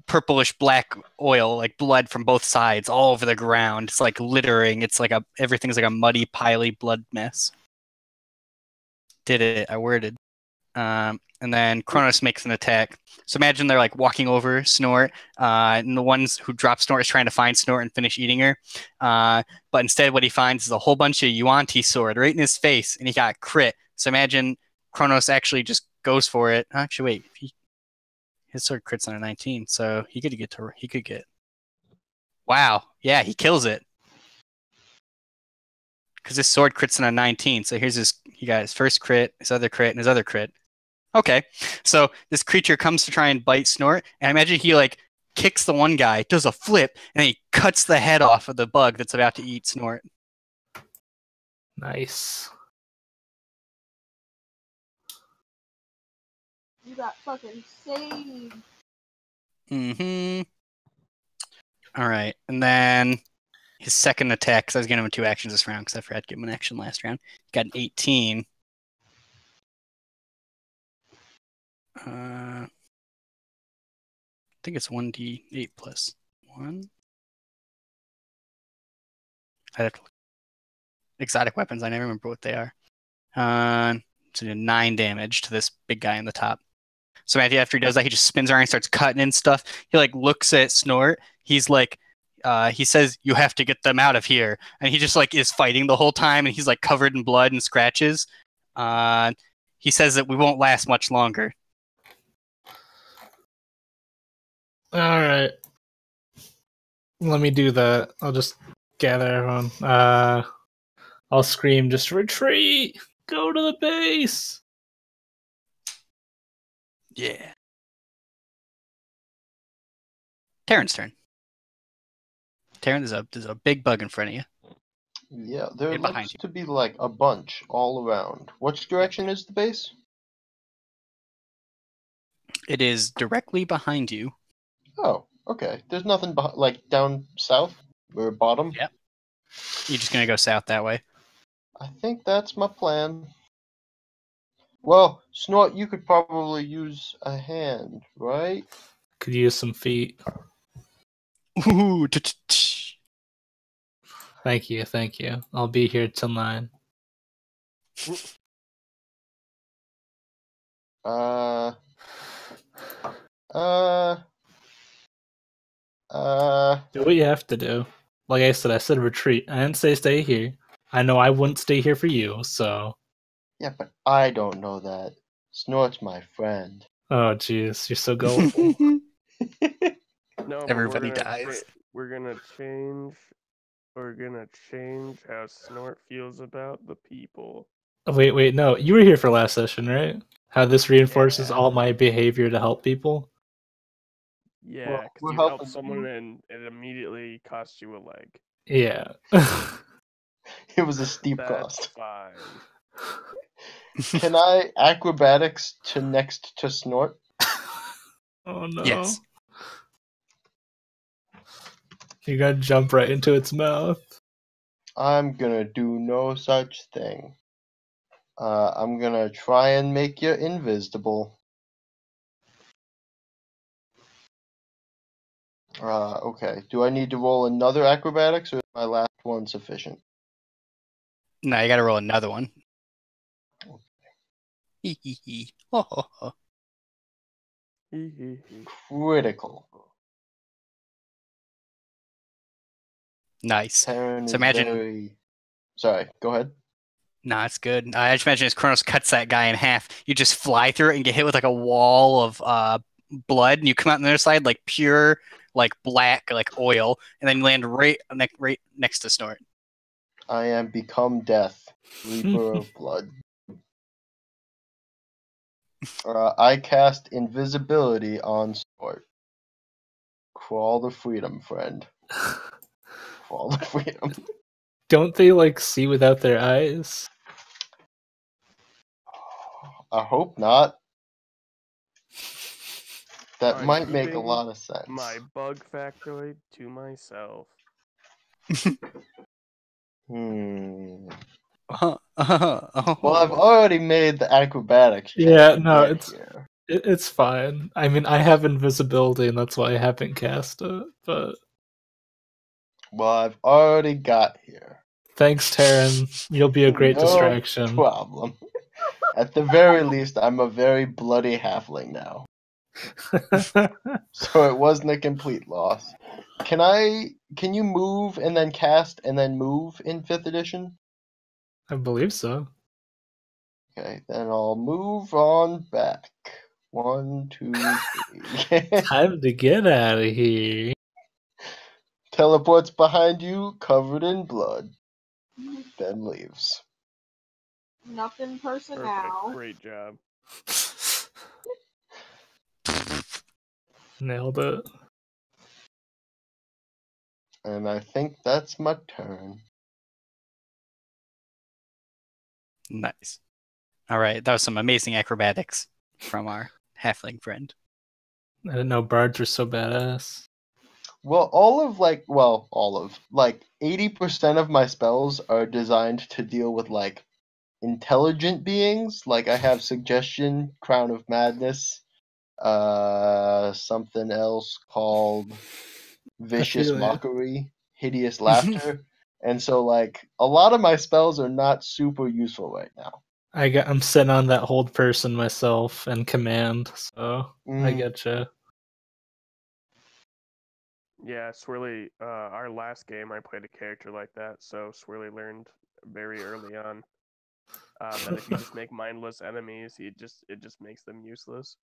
purplish black oil, like blood from both sides, all over the ground. It's like littering. It's like everything's like a muddy, piley blood mess. Did it? I worded. And then Kronos makes an attack. So imagine they're like walking over Snort, and the ones who drop Snort is trying to find Snort and finish eating her. But instead, what he finds is a whole bunch of Yuan-Ti sword right in his face, and he got crit. So imagine Kronos actually just goes for it. Actually, wait, his sword crits on a 19, so he could get. Wow, yeah, he kills it because his sword crits on a 19. So he got his first crit, his other crit, and his other crit. Okay, so this creature comes to try and bite Snort, and I imagine he like kicks the one guy, does a flip, and he cuts the head off of the bug that's about to eat Snort. Nice. You got fucking saved. Mm-hmm. All right, and then his second attack, because I was giving him 2 actions this round, because I forgot to give him an action last round. He got an 18. I think it's 1d8 plus 1. I have to look. Exotic weapons, I never remember what they are. So 9 damage to this big guy in the top. So Matthew, after he does that, he just spins around and starts cutting and stuff. He like looks at Snort. He's like, he says, "You have to get them out of here," and he just like is fighting the whole time, and he's like covered in blood and scratches. He says that we won't last much longer. All right. Let me do that. I'll just gather everyone. I'll scream, just retreat! Go to the base! Yeah. Terran's turn. Terran, there's a big bug in front of you. Yeah, there Right behind looks you. to be like a bunch all around. Which direction is the base? It is directly behind you. Oh, okay. There's nothing like down south or bottom. Yep. You're just gonna go south that way. I think that's my plan. Well, Snort, you could probably use a hand, right? Could use some feet. Ooh, Thank you. I'll be here till 9. Do what you have to do. Like I said retreat. I didn't say stay here. I know I wouldn't stay here for you, so... Yeah, but I don't know that. Snort's my friend. Oh, jeez, you're so gullible. No, but Everybody dies. We're gonna change how Snort feels about the people. Wait, no. You were here for last session, right? How this reinforces Yeah. all my behavior to help people? Yeah, Well, because we're you help helping someone you. and it immediately costs you a leg. Yeah. It was a steep That's cost. fine. Can I acrobatics to next to Snort? Oh no. Yes. You gotta jump right into its mouth. I'm gonna do no such thing. I'm gonna try and make you invisible. Okay. Do I need to roll another acrobatics, or is my last one sufficient? No, you gotta roll another one. Ho, ho, ho. Critical. Nice. Terran So is imagine. very... Sorry, go ahead. Nah, it's good. I just imagine as Kronos cuts that guy in half, you just fly through it and get hit with like a wall of blood, and you come out on the other side like pure, like black, like oil, and then you land right next to Snort. I am become death, reaper of blood. I cast invisibility on Snort. Crawl to freedom, friend. Crawl to freedom. Don't they like see without their eyes? I hope not. That I'm might make a keeping lot of sense. My bug factoid to myself. Well, Oh. I've already made the acrobatics check. Yeah, to no, get it's here. it's fine. I mean, I have invisibility, and that's why I haven't cast it. But Well, I've already got here. thanks, Terran. You'll be a great No distraction. problem. At the very least, I'm a very bloody halfling now. So it wasn't a complete loss. Can you move and then cast and then move in 5th edition? I believe so. Okay, then I'll move on back. 1, 2, 3. Time to get out of here. Teleports behind you, covered in blood. Then leaves. Nothing Perfect. personnel. Great job. Nailed it. And I think that's my turn. Nice. All right, that was some amazing acrobatics from our halfling friend. I didn't know bards were so badass. Well, all of 80% of my spells are designed to deal with like intelligent beings. Like I have suggestion, Crown of Madness, something else called Vicious feel ya. Mockery, Hideous Laughter, and so like a lot of my spells are not super useful right now. I'm sitting on that hold person myself and command, so I getcha. Yeah, Swirly, our last game I played a character like that, so Swirly learned very early on that if you just make mindless enemies, it just makes them useless.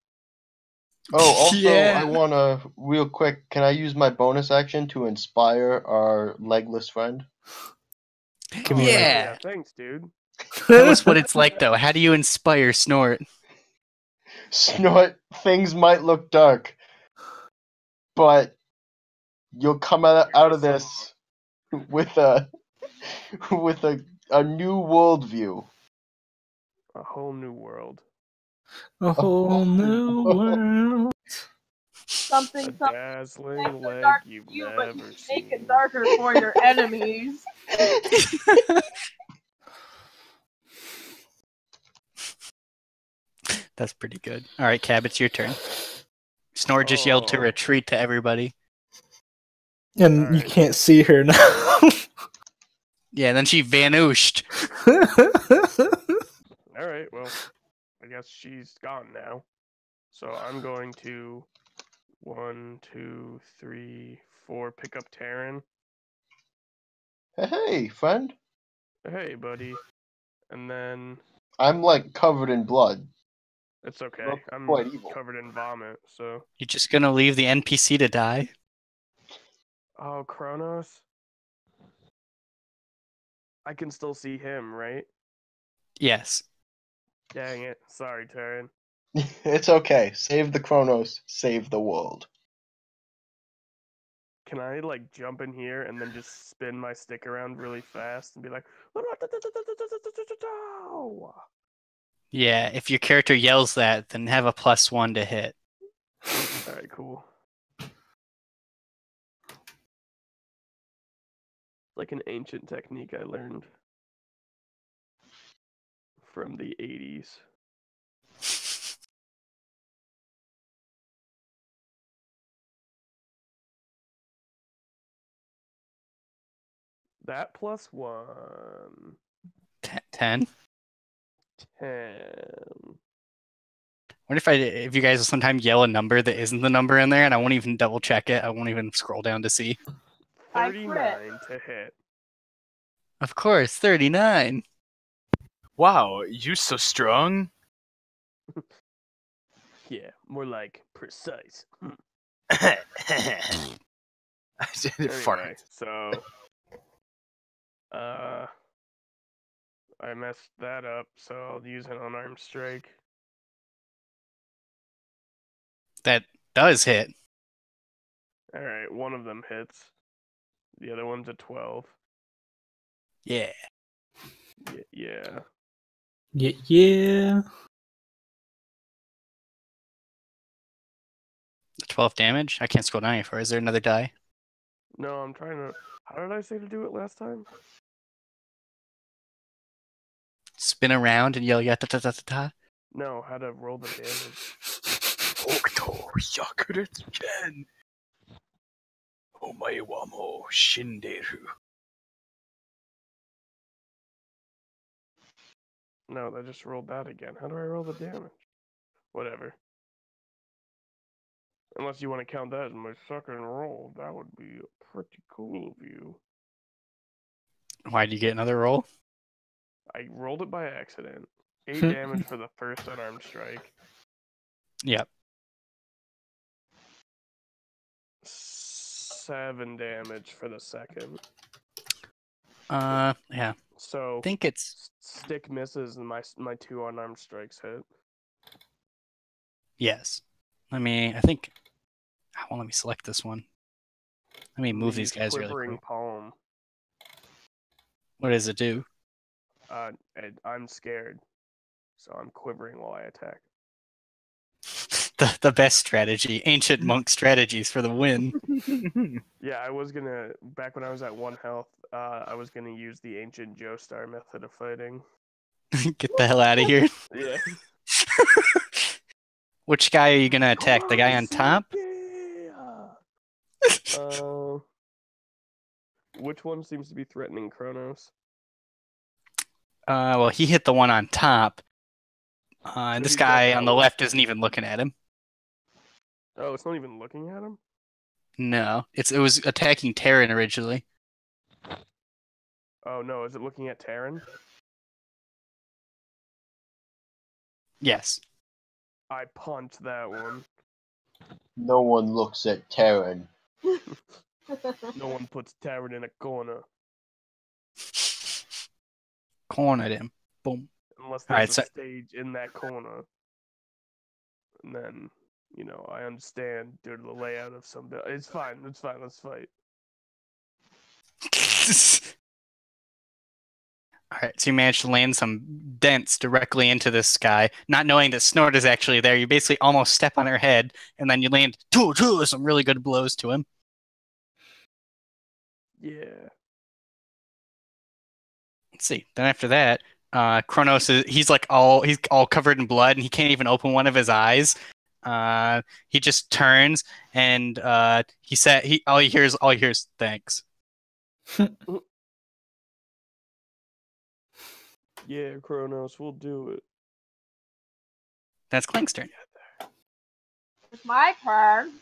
Oh, also, Yeah. I wanna real quick. Can I use my bonus action to inspire our legless friend? Give me like- yeah, thanks, dude. Tell us what it's like, though. How do you inspire Snort? Snort. Things might look dark, but you'll come out of this with a new worldview. A whole new world. a whole new world. Something, A something dazzling makes it leg dark you've for you, but you never can make seen. it darker for your enemies. That's pretty good. All right, Cab, it's your turn. Snort just yelled to Oh. retreat to everybody. And you Alright. can't see her now. Yeah, then she vanished. Alright, well, I guess she's gone now. So I'm going to 1, 2, 3, 4 pick up Taryn. Hey, friend. Hey, buddy. And then I'm like covered in blood. it's okay. Look I'm quite evil. covered in vomit, so. You're just gonna leave the NPC to die? Oh, Kronos? I can still see him, right? Yes. Dang it. Sorry, Taryn. It's okay. Save the Chronos. Save the world. Can I like jump in here and then just spin my stick around really fast and be like, Yeah, if your character yells that, then have a +1 to hit. alright, cool. Like an ancient technique I learned from the 80s. That +1. 10. 10. What if you guys sometime yell a number that isn't the number in there, and I won't even double check it. I won't even scroll down to see. I crit. 39 to hit. Of course, 39. Wow, you so strong. Yeah, more like precise. I did it Anyway, fart. so I messed that up, so I'll use an unarmed strike. That does hit. Alright, one of them hits. The other one's a 12. Yeah. Yeah. Yeah. 12 damage? I can't scroll down any far. Is there another die? No, I'm trying to. How did I say to do it last time? Spin around and yell yatta-ta-ta-ta-ta. No, how to roll the damage. Okto Yakuretsu-ken. Omae wa mou shinderu. No, I just rolled that again. How do I roll the damage? Whatever. Unless you want to count that as my second roll, that would be pretty cool of you. Why do you get another roll? I rolled it by accident. 8 damage for the first unarmed strike. Yep. 7 damage for the second. Yeah. So I think it's stick misses and my 2 unarmed strikes hit. yes. I think. Well, let me select this one. Let me move these Use guys really quivering quick. palm. What does it do? I'm scared, so I'm quivering while I attack. the best strategy. Ancient monk strategies for the win. Yeah, I was gonna back when I was at 1 health. I was gonna use the ancient Joestar method of fighting. Get the hell out of here. Yeah. Which guy are you gonna attack? The guy on top? Which one seems to be threatening Kronos? Well, he hit the one on top. So This he's got guy on the powers. left isn't even looking at him. Oh, it's not even looking at him? No, it was attacking Terran originally. Oh no, is it looking at Terran? Yes. I punch that one. No one looks at Terran. No one puts Terran in a corner. Cornered him. Boom. Unless All there's right, a so stage in that corner. And then, I understand due to the layout of some... It's fine, let's fight. Alright, so you managed to land some dents directly into this guy, not knowing that Snort is actually there. You basically almost step on her head, and then you land some really good blows to him. Yeah. Let's see. Then after that, Kronos he's all covered in blood, and he can't even open one of his eyes. He just turns, and all he hears thanks. Yeah, Kronos, we'll do it. That's Clank's turn. It's my turn.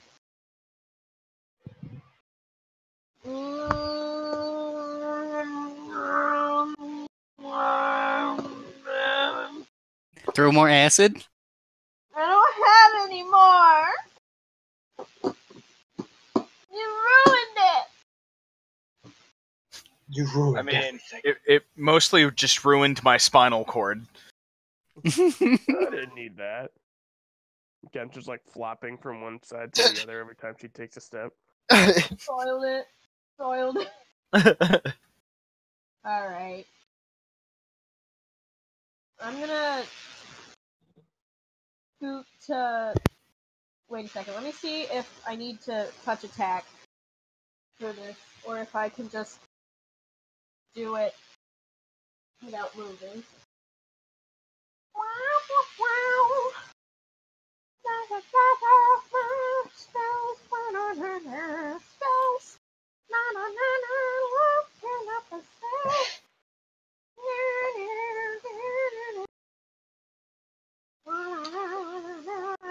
Throw more acid. I don't have any more. You ruined it. You ruined I mean, everything. it mostly just ruined my spinal cord. I didn't need that. Again, just like flopping from one side to the other every time she takes a step. Soiled it. Alright. I'm gonna scoot to... Wait a second, let me see if I need to touch attack for this, or if I can just do it without moving.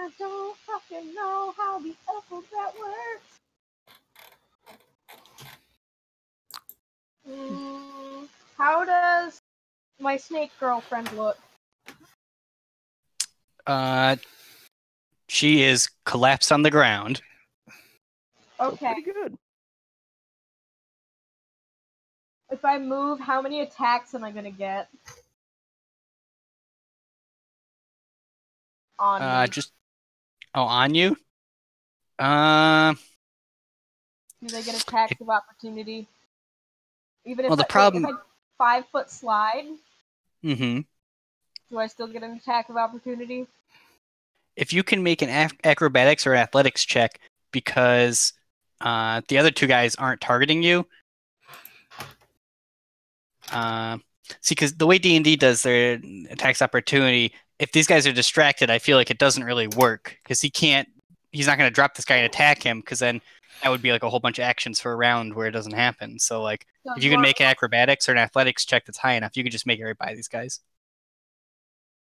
I don't fucking know how the echo that works. How does my snake girlfriend look? She is collapsed on the ground. Okay. Pretty good. If I move, how many attacks am I gonna get? On me. On you? Do they get attacks of opportunity? Even if Well, the if problem- I 5-foot slide, Mm-hmm. do I still get an attack of opportunity? If you can make an acrobatics or athletics check because the other two guys aren't targeting you. See, because the way D&D does their attacks opportunity, if these guys are distracted, I feel like it doesn't really work because he's not going to drop this guy and attack him because then that would be like a whole bunch of actions for a round where it doesn't happen. So like, So if you can make an acrobatics or an athletics check that's high enough, you can just make it right by these guys.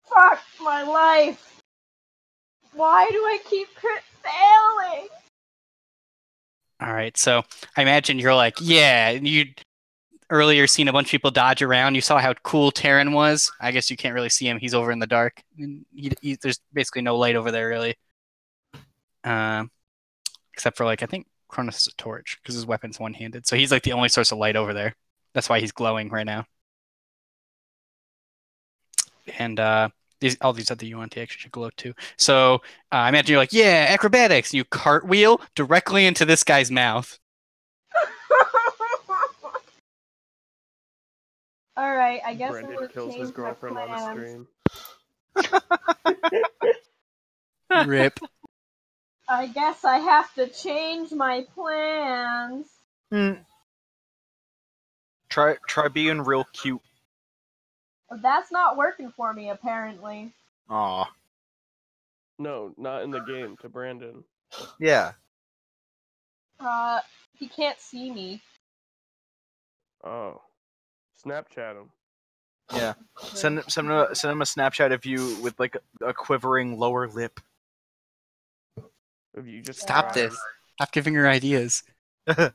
Fuck my life! Why do I keep crit failing? All right, so I imagine you're like, yeah, you earlier seen a bunch of people dodge around. You saw how cool Terran was. I guess you can't really see him. He's over in the dark. There's basically no light over there, really. Except for, like, I think Cronus is a torch, because his weapon's one-handed. So he's, like, the only source of light over there. That's why he's glowing right now. And all these other UNT actually should glow, too. So I imagine you're like, yeah, acrobatics. You cartwheel directly into this guy's mouth. Alright, I guess Brendan I'm gonna kills change his girlfriend my on the plans. stream. Rip. I guess I have to change my plans. Try being real cute. That's not working for me, apparently. Aw. No, not in the game. To Brandon. Yeah. He can't see me. Oh, Snapchat him. Yeah. Send him a Snapchat of you with like a quivering lower lip. If you just Stop tried. this. Stop giving her ideas. I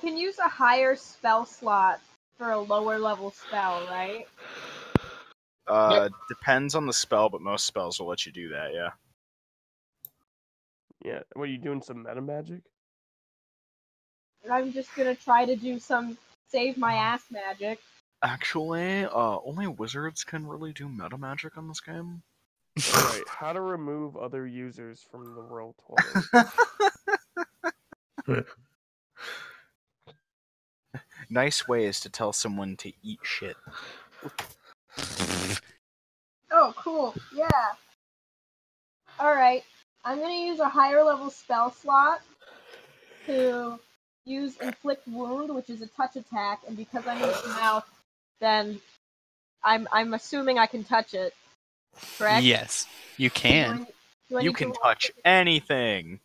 can use a higher spell slot for a lower level spell, right? Depends on the spell, but most spells will let you do that, yeah. Yeah. What, are you doing some meta magic? I'm just gonna try to do some save my ass magic. Actually, only wizards can really do meta magic on this game. Alright, how to remove other users from the Roll20. Nice ways to tell someone to eat shit. Oh, cool. Yeah. Alright. I'm gonna use a higher level spell slot to use Inflict Wound, which is a touch attack, and because I'm in its mouth, then I'm assuming I can touch it. Correct? Yes, you can. Do I You need to can roll touch anything.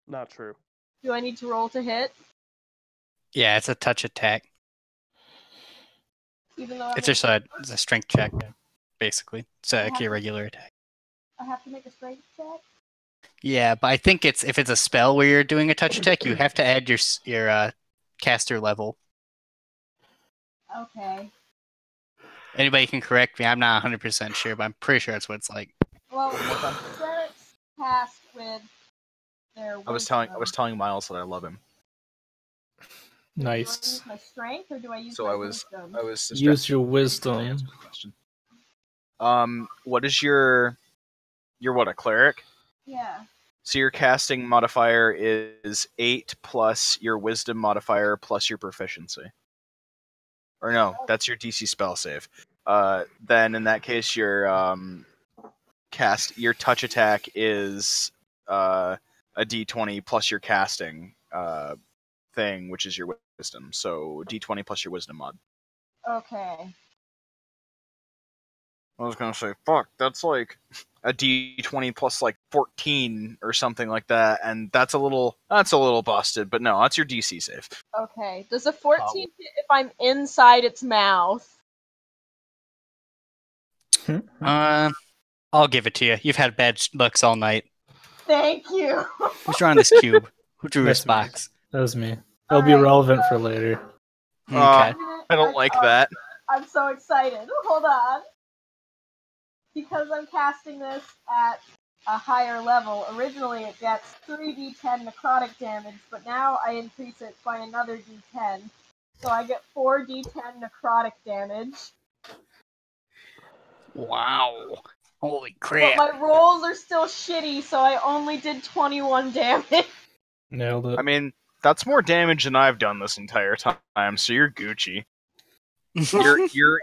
Not true. Do I need to roll to hit? Yeah, it's a touch attack. Even though It's just a strength check, basically. It's like a regular attack. I have to make a strength check? Yeah, but I think if it's a spell where you're doing a touch attack, you have to add your caster level. Okay. Anybody can correct me. I'm not 100% sure, but I'm pretty sure that's what it's like. Well, clerics cast with their I was telling Miles that I love him. Do I Nice. use my strength or do I use So my I was Use distracted. your wisdom. Question. What is your what, a cleric? Yeah. So your casting modifier is 8 plus your wisdom modifier plus your proficiency. Or no, that's your DC spell save. Then in that case your your touch attack is a D20 plus your casting thing, which is your wisdom. So D20 plus your wisdom mod. Okay. I was gonna say, fuck, that's like a D20 plus like 14 or something like that, and that's a little busted. But no, that's your DC save. Okay. Does a 14 hit if I'm inside its mouth? I'll give it to you. You've had bad looks all night. Thank you. Who's drawing this cube? Who drew this That's me. box? That was me. It'll be Alright. relevant for later. Okay. I don't like that. I'm so excited. Hold on. Because I'm casting this at a higher level, originally it gets 3d10 necrotic damage, but now I increase it by another d10. So I get 4d10 necrotic damage. Wow. Holy But crap. my rolls are still shitty, so I only did 21 damage. Nailed it. I mean, that's more damage than I've done this entire time. So you're Gucci.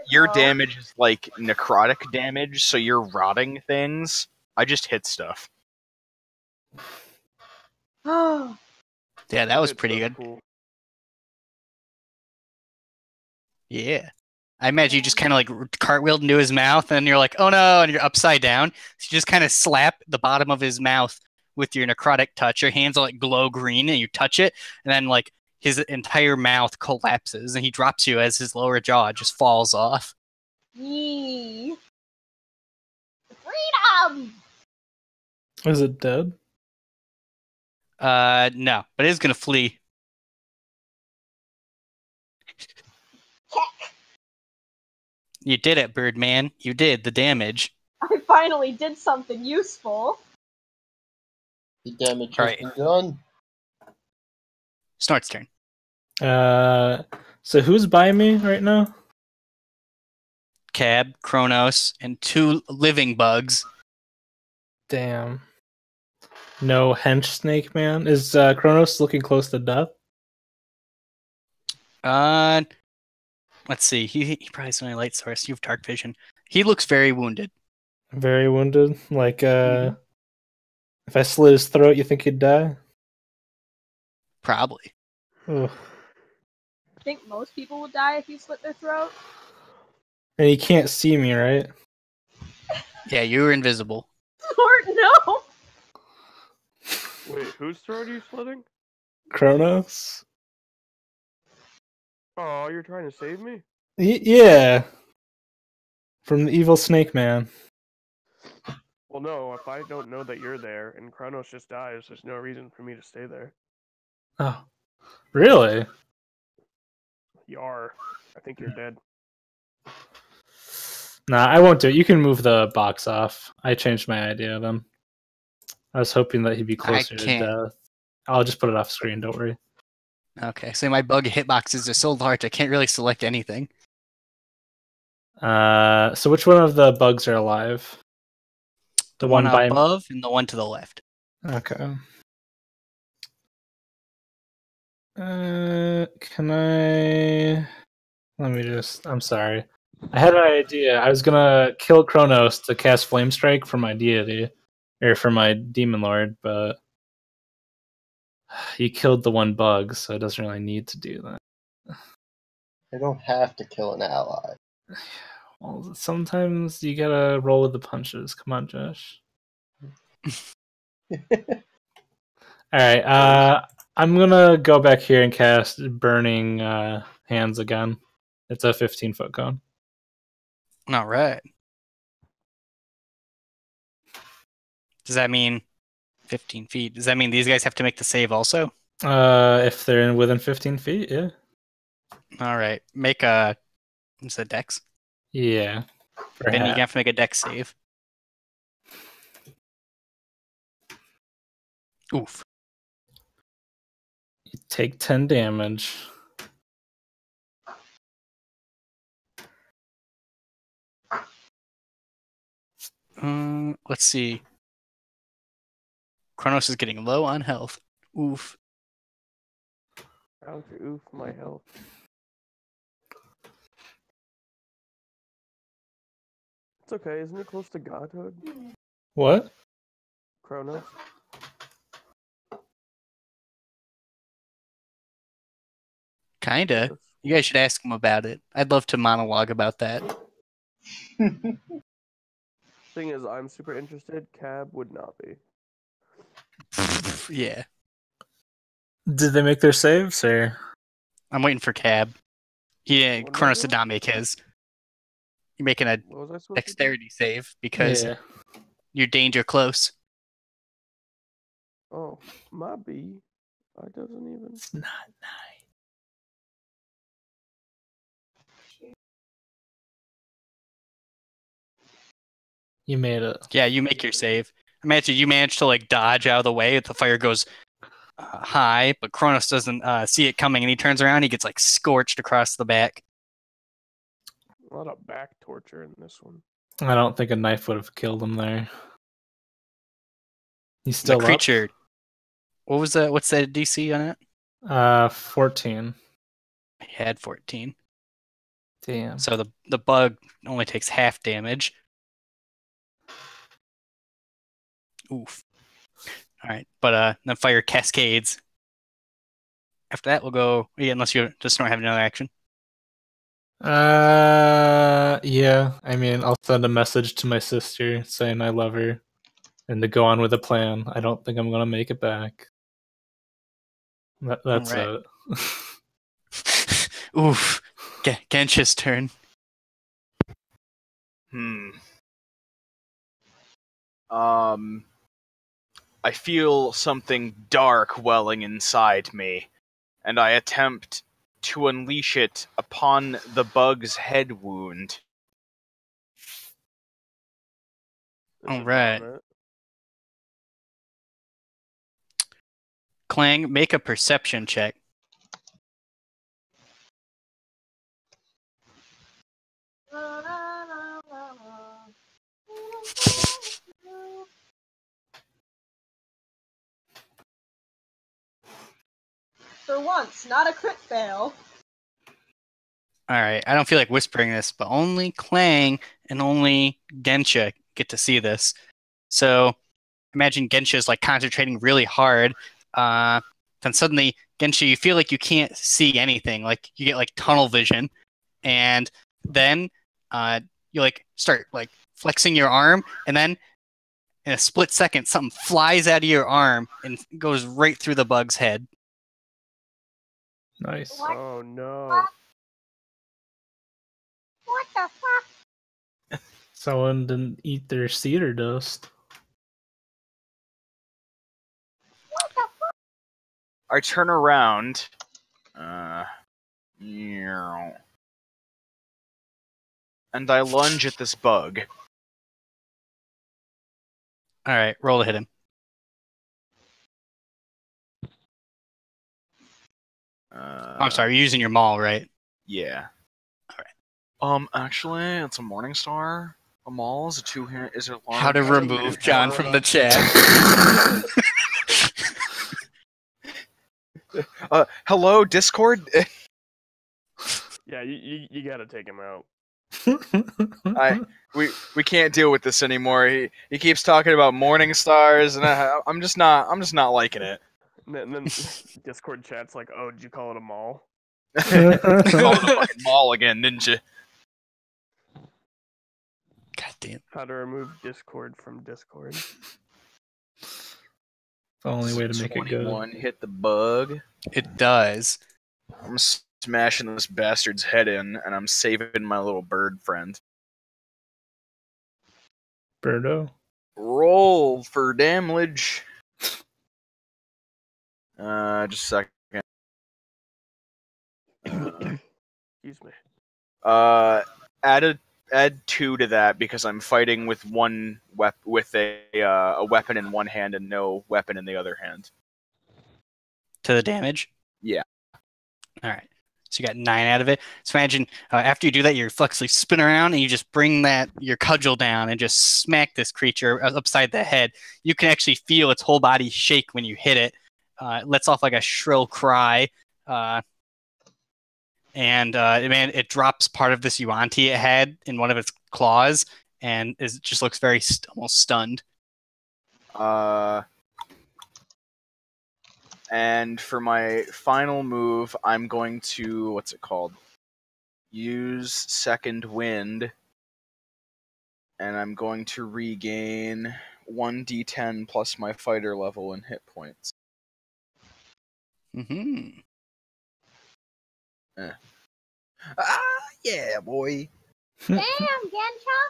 Your damage is like necrotic damage, so you're rotting things. I just hit stuff. Oh, Yeah, that was It's pretty so good. cool. Yeah. I imagine you just kind of like cartwheeled into his mouth, and you're like, oh no, and you're upside down. So you just kind of slap the bottom of his mouth with your necrotic touch. Your hands are like glow green, and you touch it, and then like his entire mouth collapses, and he drops you as his lower jaw just falls off. yee. Freedom! Is it dead? No, but it is gonna flee. You did it, Birdman. You did the damage. I finally did something useful. The damage has Alright. been done. Snort's turn. So who's by me right now? Cab, Kronos, and 2 living bugs. Damn. No hench snake man. Is Kronos looking close to death? Let's see. He probably has only light source. You have dark vision. He looks very wounded. Very wounded. Like, if I slit his throat, you think he'd die? Probably. Ugh. I think most people would die if you slit their throat. And he can't see me, right? Yeah, you were invisible. Or no. Wait, whose throat are you slitting? Kronos? Oh, you're trying to save me? Yeah. From the evil snake man. Well, no, if I don't know that you're there and Kronos just dies, there's no reason for me to stay there. Oh. Really? You are. I think you're dead. Nah, I won't do it. You can move the box off. I changed my idea then. I was hoping that he'd be closer to can't. death. I'll just put it off screen, don't worry. Okay, so my bug hitboxes are so large I can't really select anything. So which one of the bugs are alive? The one above and the one to the left. Okay. Can I... Let me just... I'm sorry. I had an idea. I was gonna kill Kronos to cast Flame Strike for my deity. Or for my Demon Lord, but... You killed the one bug, so it doesn't really need to do that. I don't have to kill an ally. Well, sometimes you gotta roll with the punches. Come on, Josh. Alright, I'm gonna go back here and cast Burning Hands again. It's a 15-foot cone. All right. Does that mean 15 feet? Does that mean these guys have to make the save also? If they're within 15 feet, yeah. All right. Make a... Is it dex? Yeah. Then you have to make a dex save. Oof. You take 10 damage. Let's see. Kronos is getting low on health. Oof. Ouch, oof, my health. It's okay, isn't it close to godhood? What? Kronos? Kinda. You guys should ask him about it. I'd love to monologue about that. Thing is, I'm super interested. Cab would not be. Yeah. Did they make their saves, or? I'm waiting for Cab. Kronos did not make his. You're making a What was I supposed to do? dexterity save because Yeah. you're danger close. Oh, my B. I doesn't even. It's not nice. You made it. Yeah, you make your save. Imagine you manage to like dodge out of the way. The fire goes high, but Kronos doesn't see it coming, and he turns around. He gets like scorched across the back. A lot of back torture in this one. I don't think a knife would have killed him there. He's still The creature. What was that? What's that DC on it? up? 14. He had 14. Damn. So the bug only takes half damage. Oof. All right, but the fire cascades. After that, we'll go. Yeah, unless you just don't have another action. Yeah. I mean, I'll send a message to my sister saying I love her, and to go on with the plan. I don't think I'm gonna make it back. That's Alright. it. Oof. Gensha's turn. I feel something dark welling inside me, and I attempt to unleash it upon the bug's head wound. This is Alright. on it. Clang, make a perception check. For once, not a crit fail. Alright, I don't feel like whispering this, but only Clang and only Gensha get to see this. So imagine Gensha's like concentrating really hard. Then suddenly, Gensha, you feel like you can't see anything. Like you get like tunnel vision, and then you like start like flexing your arm, and then in a split second, something flies out of your arm and goes right through the bug's head. Nice. Oh no. What the fuck? Someone didn't eat their cedar dust. I turn around. And I lunge at this bug. All right, roll to hit him. I'm sorry, you're using your maul, right? Yeah. All right. Actually, it's a Morning Star. A maul is a two-hand. Is it long? How to remove John from the chat? Hello, Discord. Yeah, you gotta take him out. We can't deal with this anymore. He keeps talking about Morning Stars, and I'm just not liking it. And then Discord chat's like, "Oh, did you call it a mall?" You called it a fucking mall again, didn't you? God damn. How to remove Discord from Discord. The only way to make it good. 21 hit the bug. It does. I'm smashing this bastard's head in, and I'm saving my little bird friend. Birdo. Roll for damage. Just a second. Excuse me. Add 2 to that because I'm fighting with with a weapon in one hand and no weapon in the other hand. To the damage? Yeah. All right. So you got 9 out of it. So imagine after you do that, you flexibly spin around and you just bring your cudgel down and just smack this creature upside the head. You can actually feel its whole body shake when you hit it. It lets off like a shrill cry. And it drops part of this Yuan-Ti it had in one of its claws, and it just looks very almost stunned. And for my final move, I'm going to what's it called? Use Second Wind, and I'm going to regain 1d10 plus my fighter level and hit points. Mm-hmm. Yeah, boy. Damn, Gensha!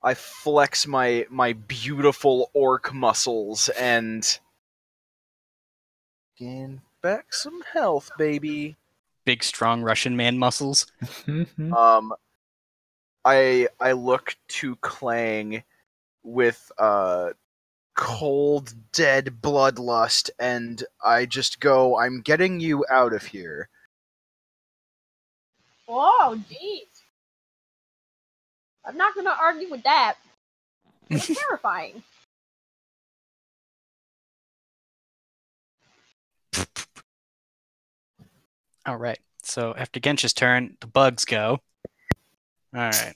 I flex my beautiful orc muscles and gain back some health, baby. Big, strong Russian man muscles. I look to Clang with cold, dead bloodlust, and I just go, I'm getting you out of here. Oh, jeez. I'm not gonna argue with that. It's terrifying. All right. So after Gensha's turn, the bugs go. All right.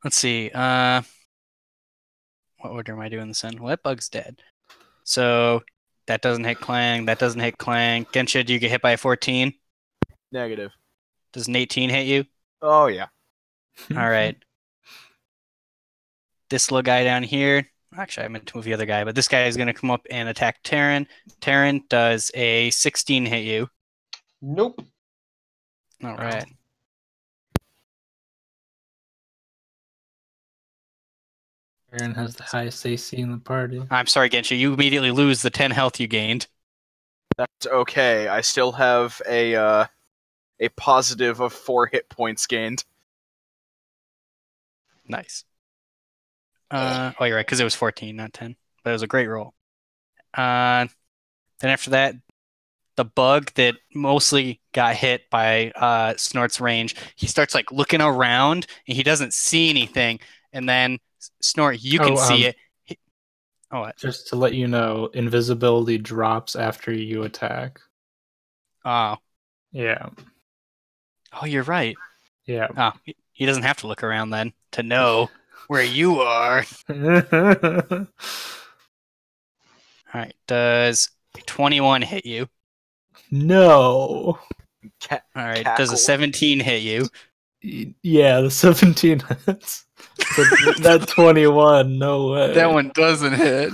Let's see. What order am I doing this in? Well, that bug's dead. So that doesn't hit Clang. That doesn't hit Clang. Gensha, do you get hit by a 14? Negative. Does an 18 hit you? Oh, yeah. All right. This little guy down here. Actually, I meant to move the other guy, but this guy is going to come up and attack Terran. Terran, does a 16 hit you? Nope. All right. Aaron has the highest AC in the party. I'm sorry, Gensha. You immediately lose the 10 health you gained. That's okay. I still have a positive of 4 hit points gained. Nice. Oh, you're right, because it was 14, not 10. But it was a great roll. Then after that, the bug that mostly got hit by Snort's range, he starts like looking around and he doesn't see anything. And then Snort, you can see it. What? Just to let you know, invisibility drops after you attack. Oh. Yeah. Oh, you're right. Yeah. Oh, he doesn't have to look around then to know where you are. All right. Does 21 hit you? No. All right. Does a 17 hit you? Yeah, the 17 hits. But that 21, no way. That one doesn't hit.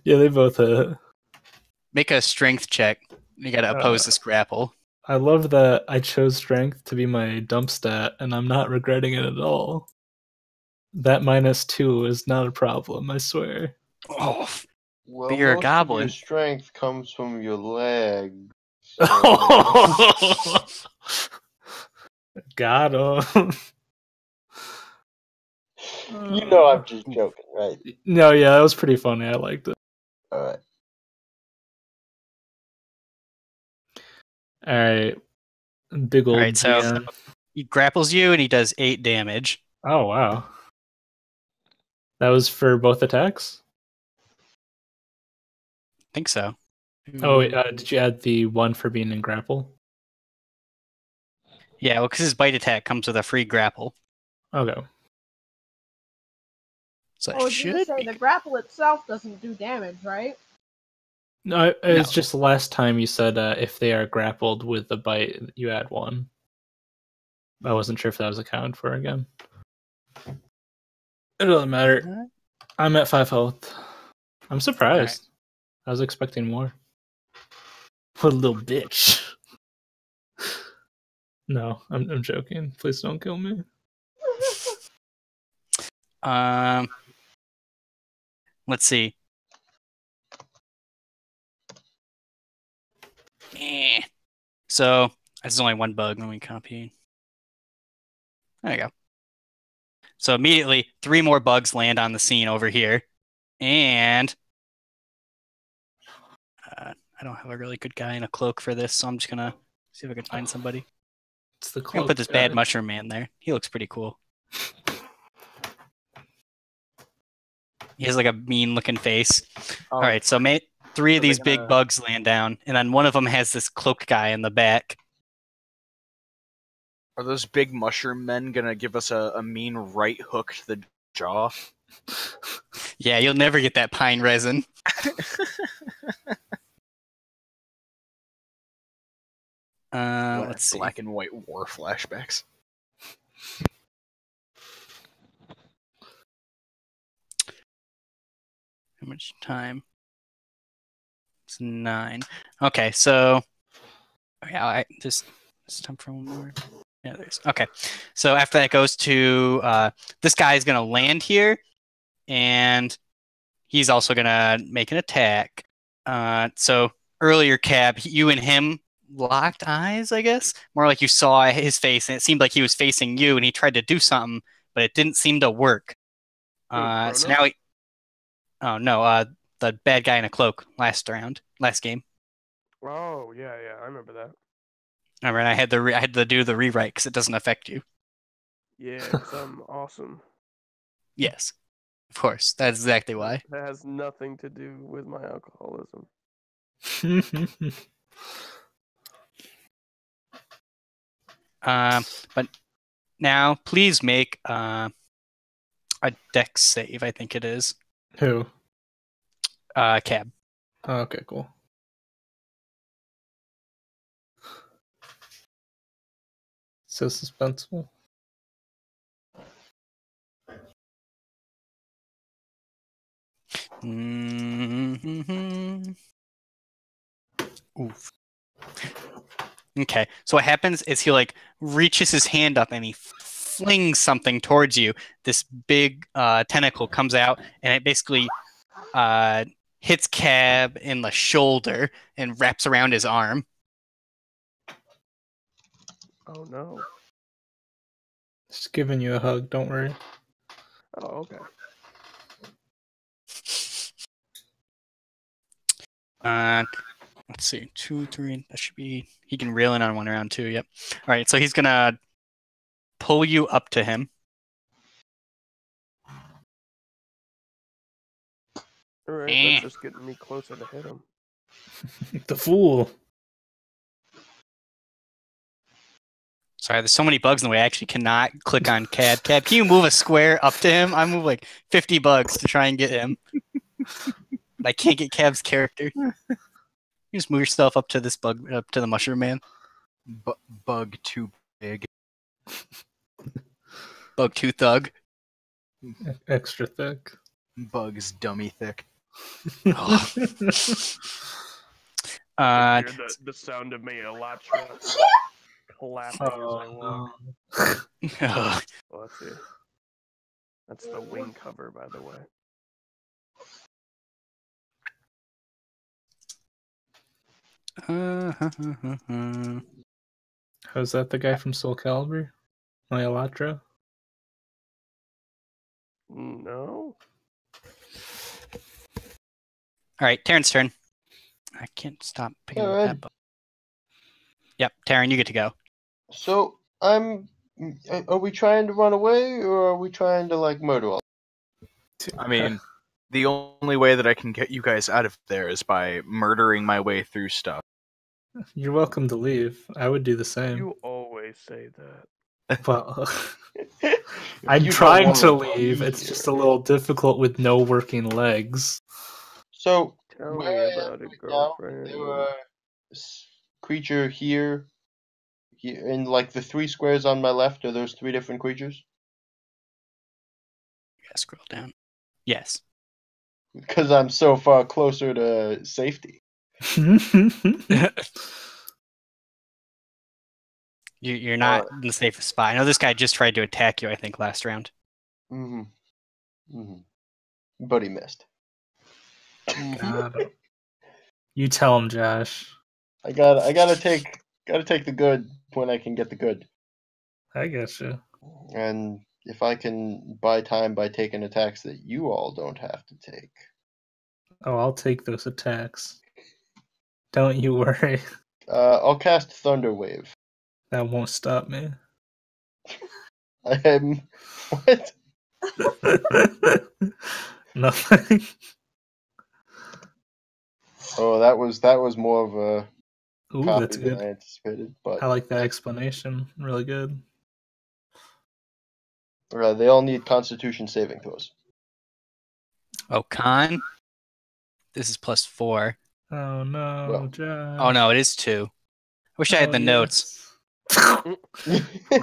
Yeah, they both hit. Make a strength check. You got to oppose this grapple. I love that I chose strength to be my dump stat, and I'm not regretting it at all. That -2 is not a problem, I swear. Oh, Well, but you're a most goblin. of your strength comes from your legs. Got him. You know I'm just joking, right? No, yeah, that was pretty funny. I liked it. Alright. All right, big old Alright, so GM. he grapples you and he does 8 damage. Oh wow, that was for both attacks. I think so. Oh, wait, did you add the one for being in grapple? Yeah, well, because his bite attack comes with a free grapple. Okay. So Oh, it did you just should say be. the grapple itself doesn't do damage, right? No, it's No. just last time you said if they are grappled with the bite, you add one. I wasn't sure if that was accounted for again. It doesn't matter. I'm at 5 health. I'm surprised. I was expecting more. What a little bitch. No, I'm joking. Please don't kill me. Let's see. So there's only one bug. Let me copy. There you go. So immediately, 3 more bugs land on the scene over here, and I don't have a really good guy in a cloak for this, so I'm just gonna see if I can find somebody. It's the I'm gonna cloak put this guy. bad mushroom man there. He looks pretty cool. He has like a mean-looking face. All right, so 3 of these big bugs land down, and then one of them has this cloaked guy in the back. Are those big mushroom men gonna give us a mean right hook to the jaw? Yeah, you'll never get that pine resin. Let's see. Black and white war flashbacks. How much time? It's 9. Okay, so yeah, this time for one more. Yeah, there's okay. So after that goes to this guy is gonna land here, and he's also gonna make an attack. So earlier, Cab, you and him locked eyes, I guess. More like you saw his face, and it seemed like he was facing you, and he tried to do something, but it didn't seem to work. So now he. Oh no, the bad guy in a cloak last game. Oh yeah, I remember that. Remember, and I had to do the rewrite because it doesn't affect you. Yeah, because I'm awesome. Yes, of course. That's exactly why. That has nothing to do with my alcoholism. But now, please make a dex save. I think it is. Who? Cab. Oh, okay, cool. So suspenseful. Mm-hmm. Oof. Okay, so what happens is he like reaches his hand up and he flings something towards you. This big tentacle comes out and it basically hits Cab in the shoulder and wraps around his arm. Oh no. Just giving you a hug, don't worry. Oh, okay. Let's see, 2, 3. That should be. He can reel in on one round too. Yep. All right, so he's gonna pull you up to him. All right, that's just getting me closer to hit him. The fool. Sorry, there's so many bugs in the way. I actually cannot click on Cab. Cab, can you move a square up to him? I move like 50 bugs to try and get him. But I can't get Cab's character. You just move yourself up to this bug, up to the mushroom man. Bug too big. Bug too thug. Extra thick. Bug's dummy thick. Oh. I hear the sound of me Elytra clapping as I walk. Oh. Oh, let's see. That's the wing cover, by the way. How's that the guy from Soul Calibur? Nyalatra? No. All right, Taryn's turn. I can't stop picking up Alright. that bug. Yep, Taryn, you get to go. So are we trying to run away or are we trying to like murder all? I mean, the only way that I can get you guys out of there is by murdering my way through stuff. You're welcome to leave. I would do the same. You always say that. Well, If I'm you don't trying wanna to be leave. It's here. just a little difficult with no working legs. So Tell where me I am about it, right now, girlfriend. there were creature here in like the 3 squares on my left. Are those 3 different creatures? Yeah, scroll down. Yes. Because I'm so far closer to safety. You're not in the safest spot. I know this guy just tried to attack you, I think, last round. But he missed. Got him. You tell him, Josh. I gotta take the good when I can get the good. I getcha. And if I can buy time by taking attacks that you all don't have to take. Oh, I'll take those attacks. Don't you worry. I'll cast Thunder Wave. That won't stop me. I'm what? Nothing. Oh, that was more of a Ooh, copy that's than good. I anticipated. But I like that explanation. Really good. they all need Constitution saving throws. Oh, con? This is +4. Oh no, Well. Josh. Oh, no, it is 2. I wish I had the notes. yes.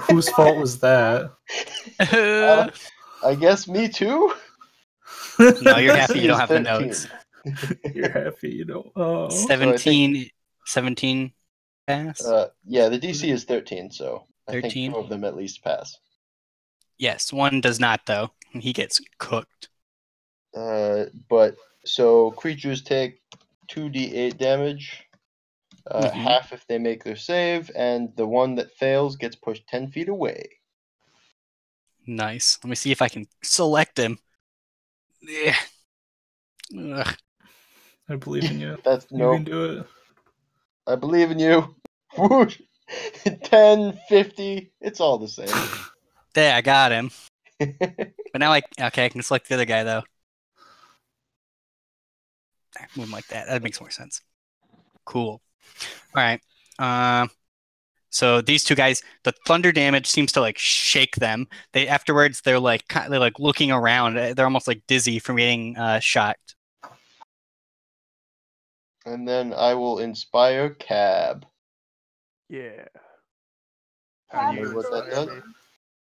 Whose fault was that? I guess me too. No, you're happy DC you don't is have the 13. notes. You're happy you don't. Oh. 17 pass? Yeah, the DC is 13, so I think 13? 2 of them at least pass. Yes, one does not, though. He gets cooked. But so creatures take 2d8 damage, half if they make their save, and the one that fails gets pushed 10 feet away. Nice. Let me see if I can select him. Yeah. Ugh. I believe in you. That's You no. can do it. I believe in you. Whoosh. 10, 50, it's all the same. There, I got him. But now I can select the other guy, though. Move him like that. That makes more sense. Cool. All right. So these two guys, the thunder damage seems to like shake them. Afterwards they're like looking around. They're almost like dizzy from getting shocked. And then I will inspire Cab. Yeah. Cab You know what that inspire does? me?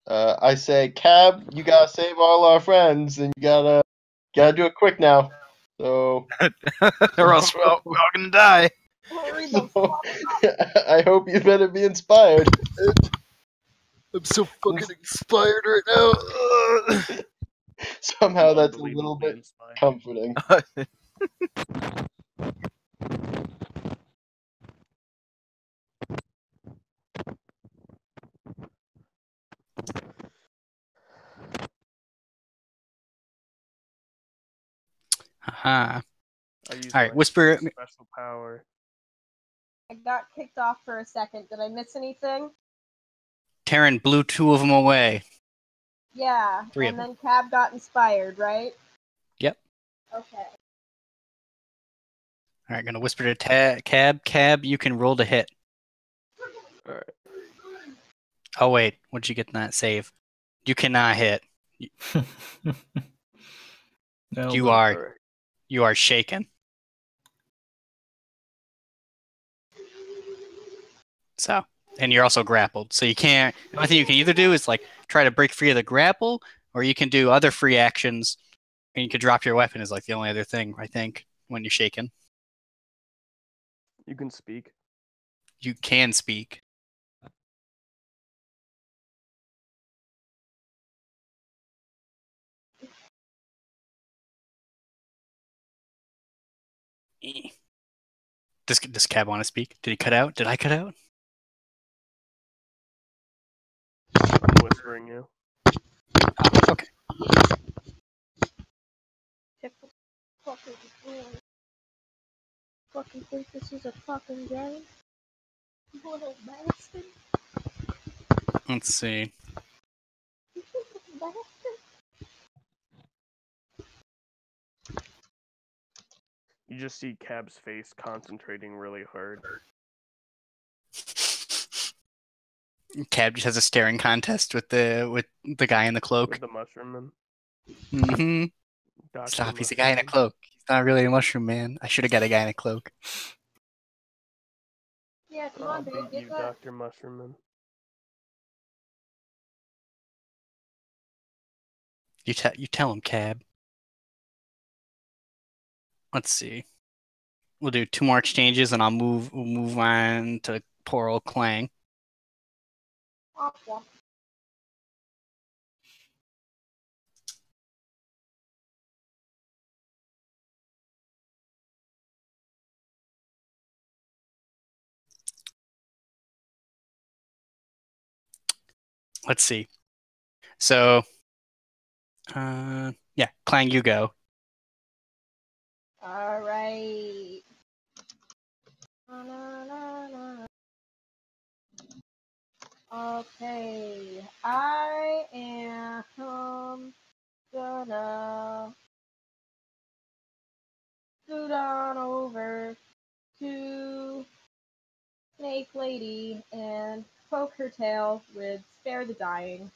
I say, Cab, you gotta save all our friends, and you gotta do it quick now. So, or else we're all gonna die. Hurry the so fuck I hope you better be inspired. I'm so fucking inspired right now. Somehow that's a little Unbelievably bit inspired. comforting. Haha. I use All right, my whisper. special power. I got kicked off for a second. Did I miss anything? Taryn blew 2 of them away. Yeah. 3 of And them. then Cab got inspired, right? Yep. Okay. All right, gonna whisper to Cab. Cab, you can roll to hit. Alright. Oh wait, what'd you get in that save? You cannot hit. No, You but- are you are shaken. So, and you're also grappled. So you can't. The only thing you can either do is like try to break free of the grapple, or you can do other free actions, and you could drop your weapon. Is like the only other thing I think when you're shaken. You can speak. You can speak. Eh. Does Cab want to speak? Did he cut out? Did I cut out? I'm whispering you. Okay. Fucking doing? Fucking think this is a fucking game? You little bastard. Let's see. You little bastard. You just see Cab's face concentrating really hard. Cab just has a staring contest with the guy in the cloak. With the mushroom man. Mm-hmm. Dr. Stop, he's a guy in a Mushroom Man. cloak. He's not really a mushroom man. I should have got a guy in a cloak. Yeah, come I'll on, babe, beat get you, that. Dr. Mushroom Man. You tell him, Cab. Let's see. We'll do 2 more exchanges, and we'll move on to poor old Clang. Awesome. Let's see. So, yeah, Clang, you go. Alright. Na, na, na, na. Okay, I am gonna scoot on over to Snake Lady and poke her tail with Spare the Dying,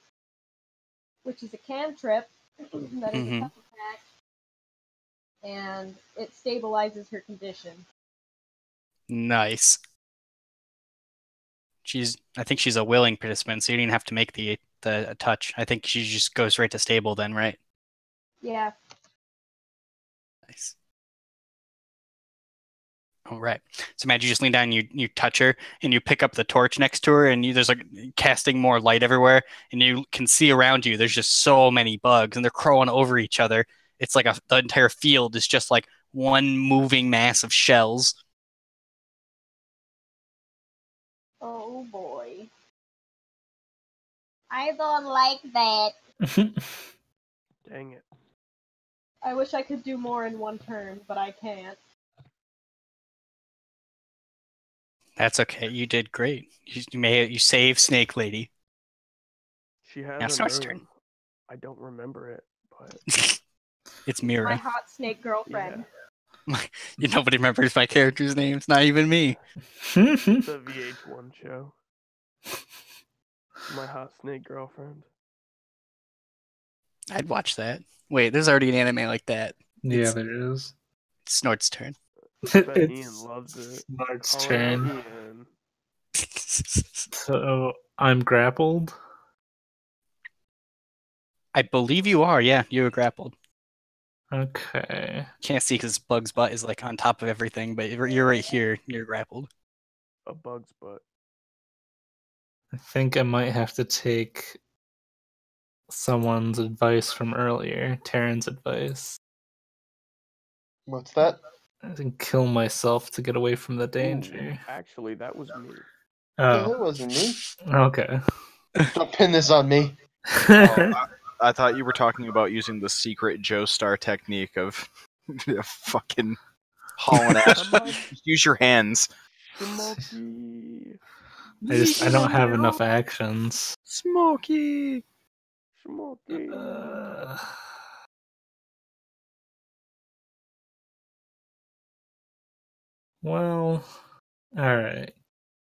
which is a cantrip that is a Mhm. tough attack, and it stabilizes her condition. Nice. I think she's a willing participant, so you didn't have to make the touch. I think she just goes right to stable then, right? Yeah. Nice. All right. So, Matt, you just lean down, and you touch her, and you pick up the torch next to her, and there's like casting more light everywhere, and you can see around you. There's just so many bugs, and they're crawling over each other. It's like the entire field is just like one moving mass of shells. Oh boy. I don't like that. Dang it. I wish I could do more in one turn, but I can't. That's okay. You did great. You saved Snake Lady. She has Now a Snort's name. turn. I don't remember it, but It's My Mira. hot snake girlfriend. Nobody remembers my character's names, not even me. the VH1 show. My hot snake girlfriend. I'd watch that. Wait, there's already an anime like that. Yeah, It's- there is. Snort's turn. I bet Ian It's loves it. Smart's Call out turn. Ian. So I'm grappled. I believe you are. Yeah, you were grappled. Okay. Can't see because Bug's butt is like on top of everything, but you're right here. You're grappled. A bug's butt. I think I might have to take someone's advice from earlier, Taryn's advice. What's that? I think kill myself to get away from the Ooh, danger. actually, that was me. Yeah, it Oh, wasn't me. okay. Don't pin this on me. I thought you were talking about using the secret Joestar technique of fucking hauling ass. Come on, Just use your hands. Smokey. I don't have enough actions. Smokey. Smokey. Uh, well, all right.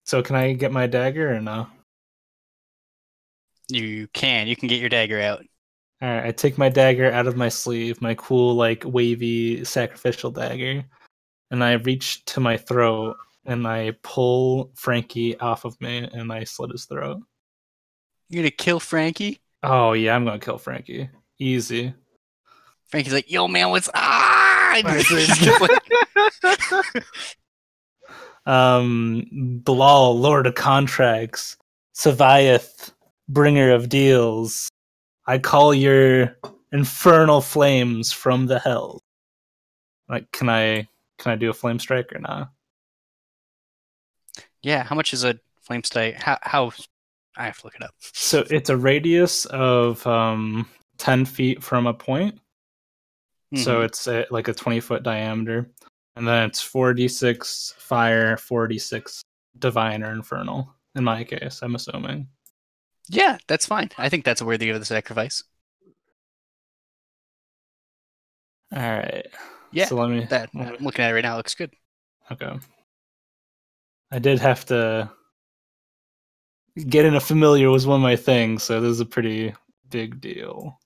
So can I get my dagger or no? You can get your dagger out. All right, I take my dagger out of my sleeve, my cool, like, wavy sacrificial dagger, and I reach to my throat, and I pull Frankie off of me, and I slit his throat. You're gonna kill Frankie? Oh, yeah, I'm gonna kill Frankie. Easy. Frankie's like, yo, man, what's and Bilal, Lord of Contracts, Saviath, Bringer of Deals, I call your infernal flames from the hell. Like, can I do a flame strike or not? Yeah, how much is a flame strike? How I have to look it up. So it's a radius of 10 feet from a point. So it's like a 20-foot diameter. And then it's 4d6 fire, 4d6 divine or infernal. In my case, I'm assuming. Yeah, that's fine. I think that's worthy of the sacrifice. All right. Yeah, So I'm looking at it right now. It looks good. Okay. I did have to getting a familiar was one of my things, so this is a pretty big deal.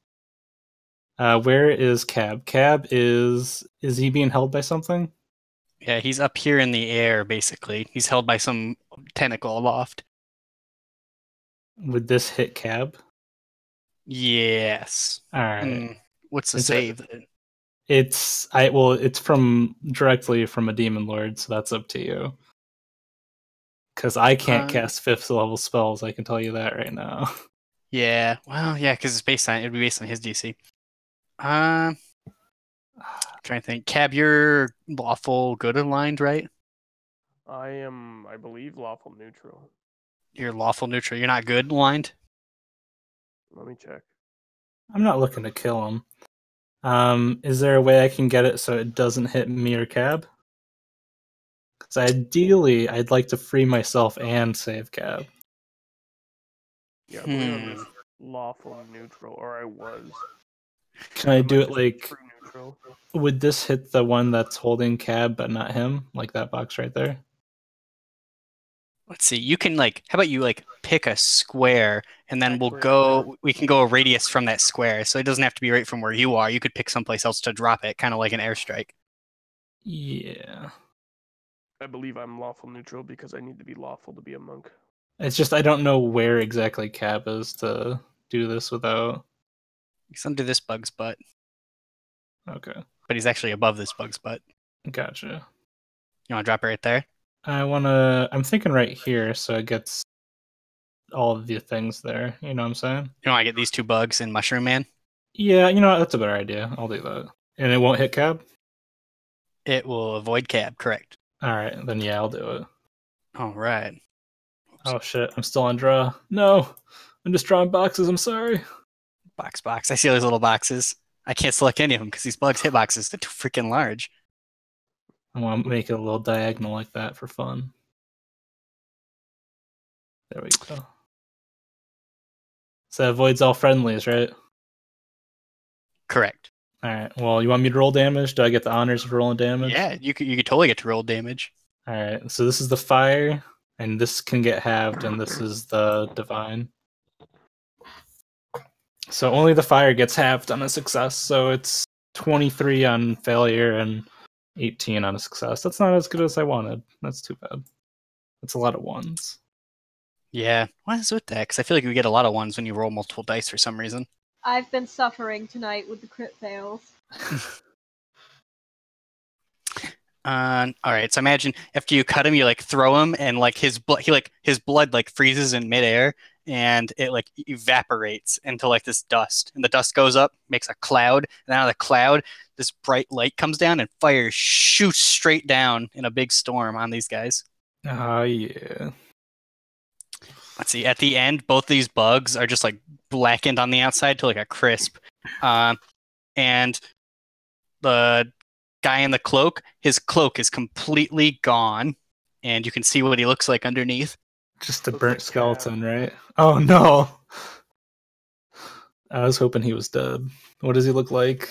Where is Cab? Cab is he being held by something? Yeah, he's up here in the air, basically. He's held by some tentacle aloft. Would this hit Cab? Yes. All right. What's the save? It's from directly from a demon lord, so that's up to you. Because I can't cast 5th level spells, I can tell you that right now. Yeah, well, yeah, because it'd be based on his DC. I'm trying to think. Cab, you're lawful good aligned, right? I am, I believe, lawful neutral. You're lawful neutral. You're not good aligned? Let me check. I'm not looking to kill him. Is there a way I can get it so it doesn't hit me or Cab? Because ideally, I'd like to free myself and save Cab. Yeah, I believe I'm just lawful neutral, or I was. Can I do it like... True neutral. Would this hit the one that's holding Cab but not him? Like that box right there? Let's see. You can how about you pick a square and then we can go a radius from that square. So it doesn't have to be right from where you are. You could pick someplace else to drop it, kind of like an airstrike. Yeah. I believe I'm lawful neutral because I need to be lawful to be a monk. It's just I don't know where exactly Cab is to do this without. He's under this bug's butt. Okay. But he's actually above this bug's butt. Gotcha. You want to drop it right there? I'm thinking right here, so it gets all of the things there. You know what I'm saying? You want to get these 2 bugs and Mushroom Man? Yeah, you know what? That's a better idea. I'll do that. And it won't hit Cab? It will avoid Cab, correct. Alright, then yeah, I'll do it. Alright. Oh shit, I'm still on draw. No! I'm just drawing boxes, I'm sorry. Box. I see all these little boxes. I can't select any of them because these bugs hit boxes. They're too freaking large. I want to make it a little diagonal like that for fun. There we go. So that avoids all friendlies, right? Correct. Alright, well, you want me to roll damage? Do I get the honors of rolling damage? Yeah, you could totally get to roll damage. Alright, so this is the fire, and this can get halved, and this is the divine. So only the fire gets halved on a success, so it's 23 on failure and 18 on a success. That's not as good as I wanted. That's too bad. That's a lot of ones. Yeah, what is with that? Because I feel like we get a lot of ones when you roll multiple dice for some reason. I've been suffering tonight with the crit fails. All right, so imagine after you cut him, you throw him, and his blood freezes in midair, and it evaporates into this dust, and the dust goes up, makes a cloud, and out of the cloud, this bright light comes down, and fire shoots straight down in a big storm on these guys. Oh yeah. Let's see. At the end, both these bugs are just blackened on the outside to a crisp, and the guy in the cloak, his cloak is completely gone, and you can see what he looks like underneath. Just a burnt skeleton, right? Oh no! I was hoping he was dead. What does he look like?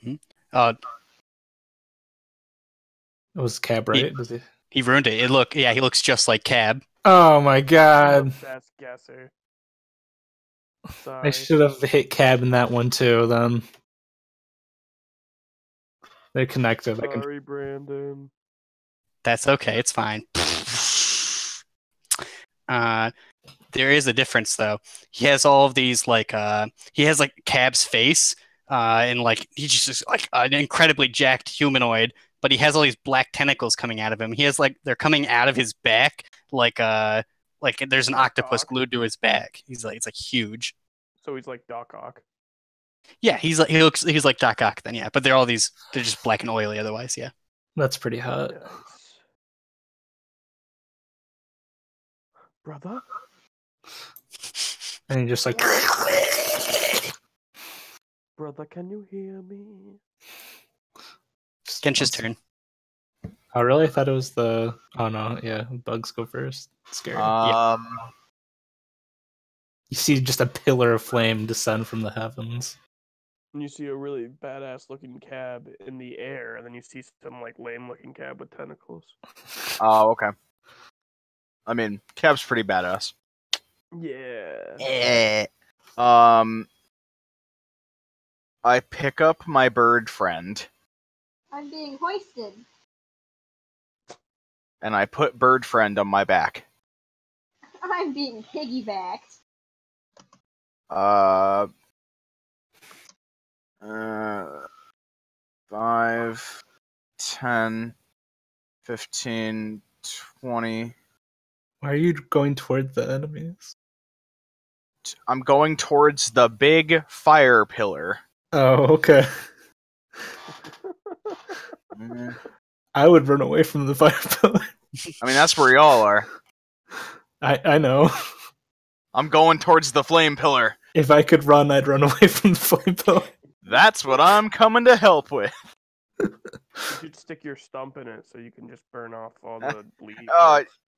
It was Cab, right? He ruined it. He looks just like Cab. Oh my god! Best guesser. Sorry. I should have hit Cab in that one too. Then they connected. Sorry, Brandon. That's okay. It's fine. There is a difference though. He has all of these he has like Cab's face, and like he's just like an incredibly jacked humanoid, but he has all these black tentacles coming out of him. He has like they're coming out of his back, like there's an Doc octopus Ock. glued to his back. He's like it's like huge. So he's like Doc Ock. Yeah, he's like Doc Ock then, yeah. But they're just black and oily otherwise, yeah. That's pretty hot. Nice. Brother? And he just like. Brother, can you hear me? Genshin's turn. Oh really? I thought it was the. Oh no, yeah. Bugs go first. Scary. You see just a pillar of flame descend from the heavens. And you see a really badass looking cab in the air, and then you see some like lame looking cab with tentacles. Oh, okay. I mean, Cab's pretty badass. Yeah. I pick up my bird friend I'm being hoisted. and I put bird friend on my back. I'm being piggybacked. 5, 10, 15, 20. Why are you going toward the enemies? I'm going towards the big fire pillar. Oh, okay. Mm, I would run away from the fire pillar. I mean, that's where y'all are. I know. I'm going towards the flame pillar. If I could run, I'd run away from the fire pillar. That's what I'm coming to help with. You should stick your stump in it so you can just burn off all the bleeding.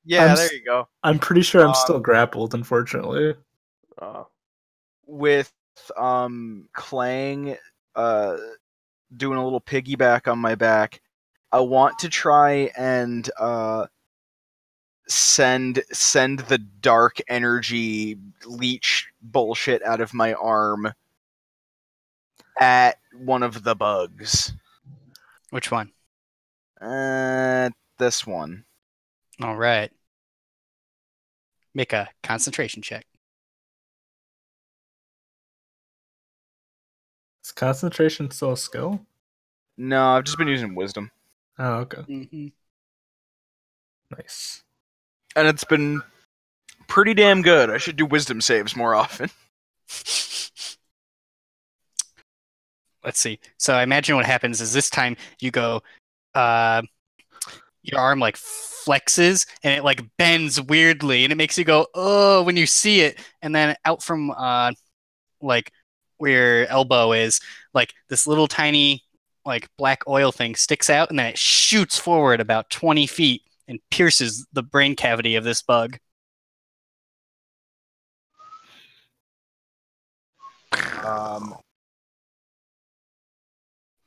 Yeah, I'm there you go. I'm pretty sure I'm still grappled, unfortunately. With Clang doing a little piggyback on my back, I want to try and send the dark energy leech bullshit out of my arm at one of the bugs. Which one? This one. All right. Make a concentration check. Is concentration still a skill? No, I've just been using wisdom. Oh, okay. Mm-hmm. Nice. And it's been pretty damn good. I should do wisdom saves more often. Let's see. So I imagine what happens is this time you go, your arm like flexes and it like bends weirdly and it makes you go, oh, when you see it. And then out from like where your elbow is, like this little tiny like black oil thing sticks out and then it shoots forward about 20 feet and pierces the brain cavity of this bug.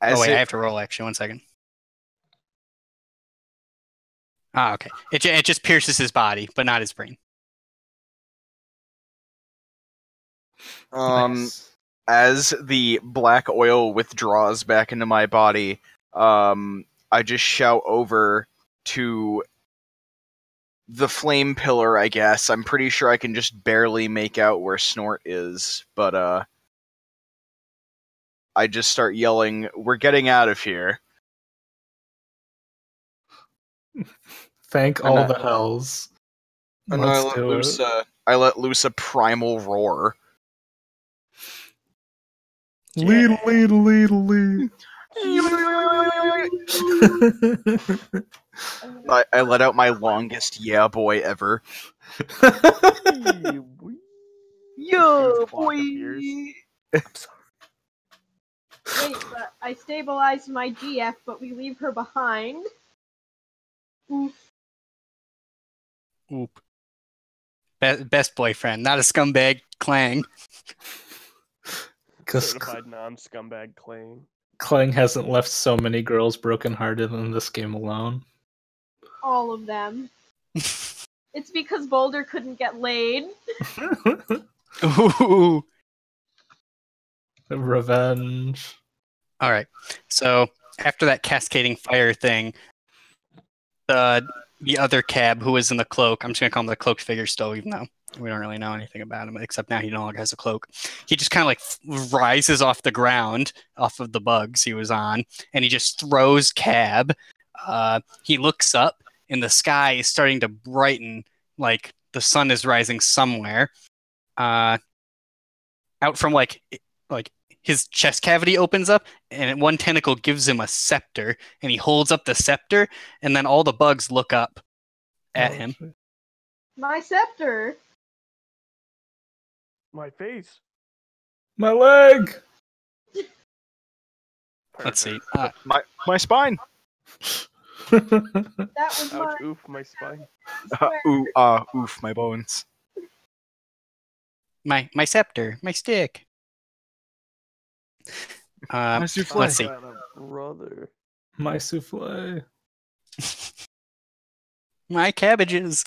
I have to roll actually. 1 second. Ah, okay. It just pierces his body, but not his brain. Nice. As the black oil withdraws back into my body, I just shout over to the flame pillar, I guess. I'm pretty sure I can just barely make out where Snort is, but I just start yelling, "We're getting out of here." Thank all the hells. And Let's I let do loose it. a primal roar. Lead. I let out my longest yeah boy ever. Yeah, boy. Wait, but I stabilized my GF, but we leave her behind. Oof. Oop. Best boyfriend, not a scumbag. Clang. Certified non-scumbag Clang. Clang hasn't left so many girls brokenhearted in this game alone. All of them. It's because Boulder couldn't get laid. Ooh. Revenge. All right. So after that cascading fire thing, the other cab who was in the cloak, I'm just gonna call him the cloaked figure still, even though we don't really know anything about him, except now he no longer has a cloak. He just kind of like rises off the ground, off of the bugs he was on, and he just throws cab. He looks up, and the sky is starting to brighten, like the sun is rising somewhere. Out from like his chest cavity opens up, and one tentacle gives him a scepter, and he holds up the scepter, and then all the bugs look up at him. Shit. My scepter. My face. My leg. Let's see. My spine. That was Ouch, my. oof, my spine. Oof, my bones. My scepter, my stick. My souffle. Let's see. I got a brother. My souffle. My cabbages.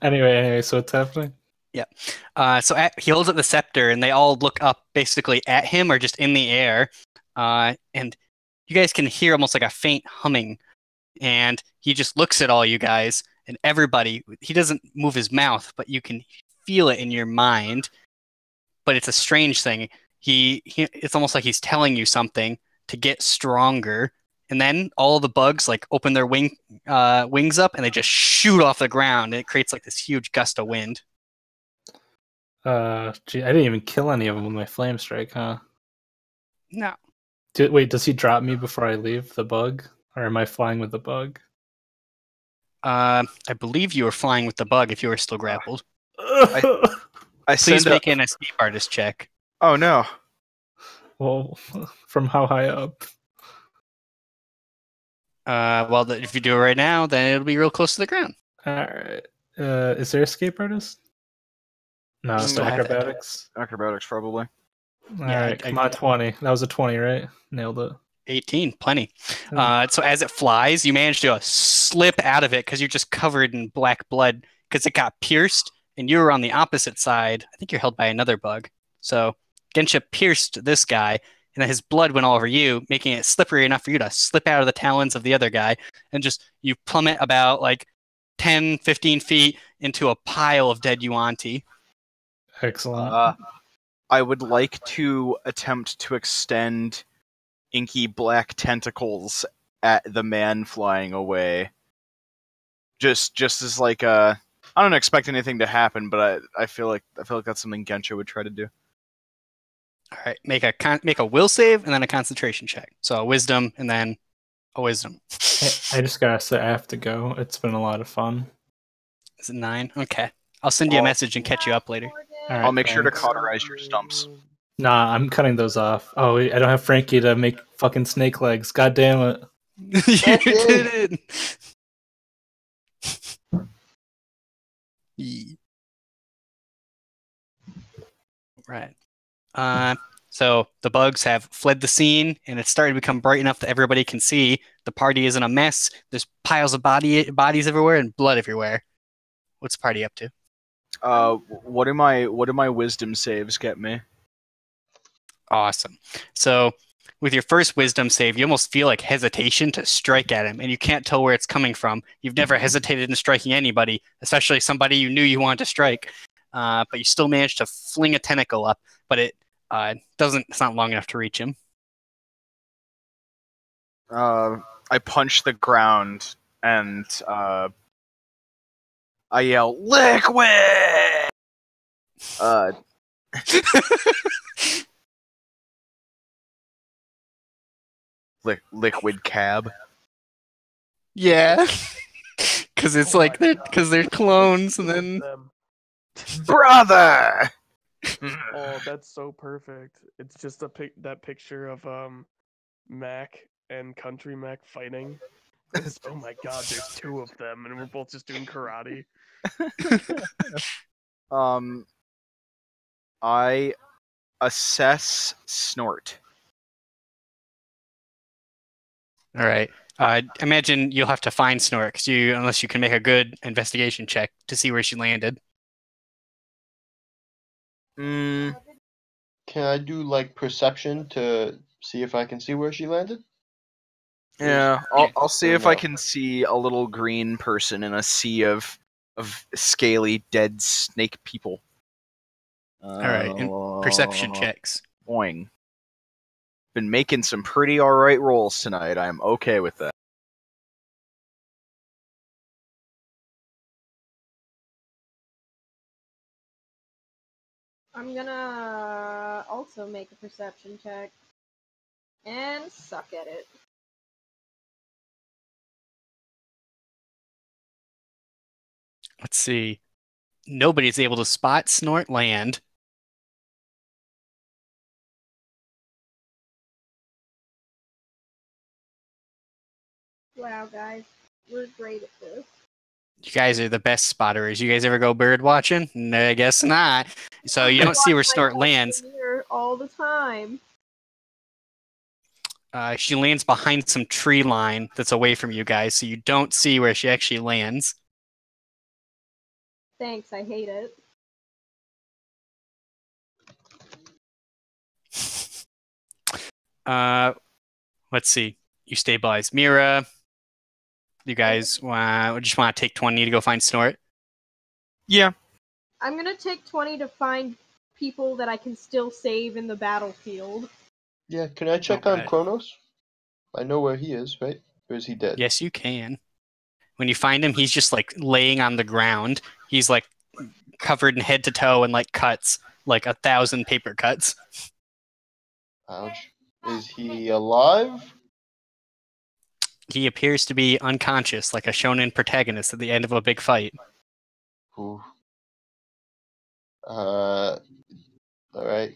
Anyway, so what's happening? He holds up the scepter, and they all look up basically at him or just in the air. And you guys can hear almost like a faint humming. And he just looks at all you guys and everybody. He doesn't move his mouth, but you can feel it in your mind. But it's a strange thing. It's almost like he's telling you something to get stronger. And then all the bugs like open their wings up, and they just shoot off the ground, and it creates like this huge gust of wind. Gee, I didn't even kill any of them with my flame strike, huh? No. Wait, does he drop me before I leave the bug, or am I flying with the bug? I believe you were flying with the bug if you were still grappled. I Please send make an escape artist check. Oh no. Well, from how high up? If you do it right now, then it'll be real close to the ground. All right. Is there escape artist? No, it's Still have that. acrobatics. Acrobatics, probably. All Yeah, right, come on, 20. That was a 20, right? Nailed it. 18, plenty. So as it flies, you manage to slip out of it because you're just covered in black blood because it got pierced, and you were on the opposite side. I think you're held by another bug. So Gensha pierced this guy, and then his blood went all over you, making it slippery enough for you to slip out of the talons of the other guy, and just you plummet about like 10, 15 feet into a pile of dead Yuanti. Excellent. I would like to attempt to extend inky black tentacles at the man flying away. Just as like I don't expect anything to happen, but I feel like that's something Gensha would try to do. All right, make a will save and then a concentration check. So a wisdom and then a wisdom. I just gotta say, I have to go. It's been a lot of fun. Is it 9? Okay. I'll send you a message and catch you up later. All right, I'll make sure to thanks. cauterize your stumps. Nah, I'm cutting those off. Oh, I don't have Frankie to make fucking snake legs. God damn it. You did it. Yeah. Right. So the bugs have fled the scene, and it's starting to become bright enough that everybody can see. The party is in a mess. There's piles of bodies everywhere and blood everywhere. What's the party up to? What do my wisdom saves get me? Awesome. So with your first wisdom save, you almost feel like hesitation to strike at him, and you can't tell where it's coming from. You've never hesitated in striking anybody, especially somebody you knew you wanted to strike. But you still managed to fling a tentacle up, but it's not long enough to reach him. I punch the ground and I yell, "Liquid!" Liquid cab. Yeah, because it's like they're clones, and then Them. Brother! Oh, that's so perfect. It's just that picture of Mac and Country Mac fighting. Oh my god, there's two of them, and we're both just doing karate. I assess snort. all right. Imagine you'll have to find Snort unless you can make a good investigation check to see where she landed. Can can I do like perception to see if I can see where she landed? Yeah, I'll see Or if I no? can see a little green person in a sea of scaly dead snake people. All right, and perception checks. Boing. Been making some pretty alright rolls tonight. I'm okay with that. I'm gonna also make a perception check. And suck at it. Let's see. Nobody's able to spot Snort land. Wow, guys. We're great at this. You guys are the best spotters. You guys ever go bird watching? No, I guess not. So you don't see where Snort lands. Here all the time. She lands behind some tree line that's away from you guys, so you don't see where she actually lands. Thanks, I hate it. Let's see. You stabilize Mira. You guys just want to take 20 to go find Snort? Yeah. I'm gonna take 20 to find people that I can still save in the battlefield. Yeah, can I check on Kronos? I know where he is, right? Or is he dead? Yes, you can. When you find him, he's just like laying on the ground. He's like covered in head to toe in like cuts, like 1,000 paper cuts. Ouch. Is he alive? He appears to be unconscious, like a shonen protagonist at the end of a big fight. Ooh. Alright,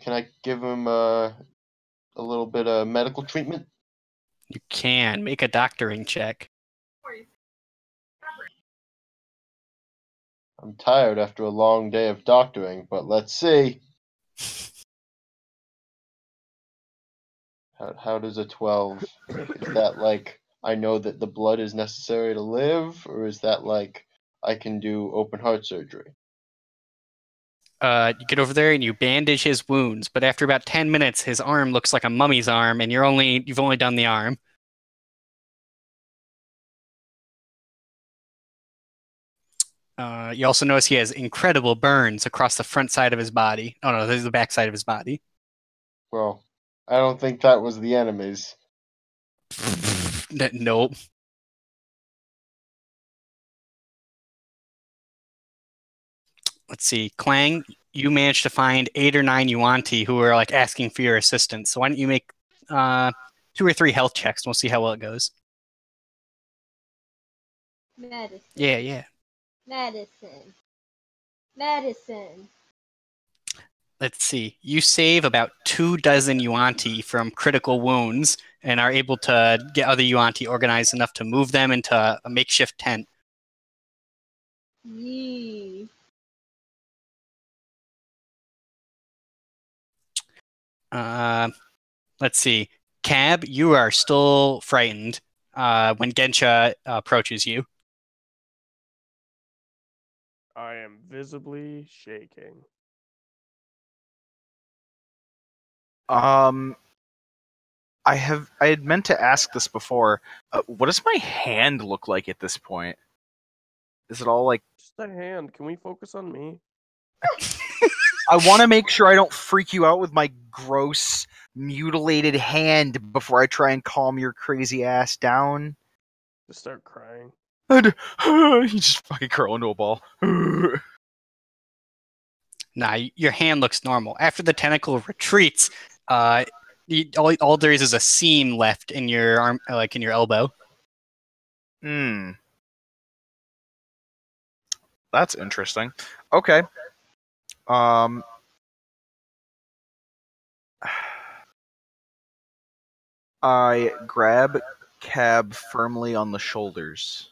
can I give him a little bit of medical treatment? You can make a doctoring check. I'm tired after a long day of doctoring, but let's see. How does a 12? Is that like I know that the blood is necessary to live, or is that like I can do open heart surgery? You get over there and you bandage his wounds, but after about 10 minutes, his arm looks like a mummy's arm, and you've only done the arm. You also notice he has incredible burns across the front side of his body. Oh no, this is the back side of his body. Well, I don't think that was the enemies. Nope. Let's see. Clang, you managed to find 8 or 9 Yuanti who are like asking for your assistance. So why don't you make 2 or 3 health checks and we'll see how well it goes. Medicine. Yeah. Medicine. Let's see. You save about 24 Yuanti from critical wounds and are able to get other Yuanti organized enough to move them into a makeshift tent. Yee. Let's see. Cab, you are still frightened when Gensha approaches you. I am visibly shaking. I had meant to ask this before. What does my hand look like at this point? Is it all like... Just a hand. Can we focus on me? I want to make sure I don't freak you out with my gross, mutilated hand before I try and calm your crazy ass down. Just start crying. You just fucking curl into a ball. Nah, your hand looks normal. After the tentacle retreats, all there is a seam left in your arm, like in your elbow. That's interesting. Okay. I grab Cab firmly on the shoulders,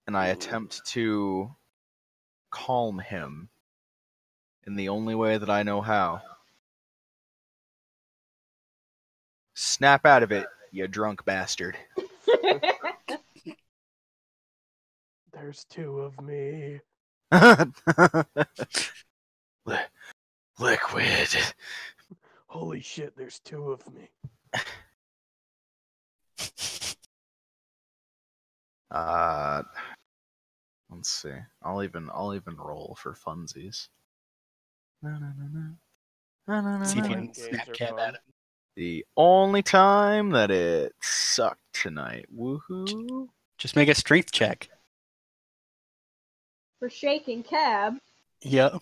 and I attempt to calm him in the only way that I know how. Snap out of it, you drunk bastard. There's 2 of me. Liquid. Holy shit, there's two of me. Let's see. I'll even roll for funsies. See if you Fighting can games snap are cab fun. at him. The only time that it sucked tonight. Woohoo! Just make a strength check. For shaking cab. Yeah.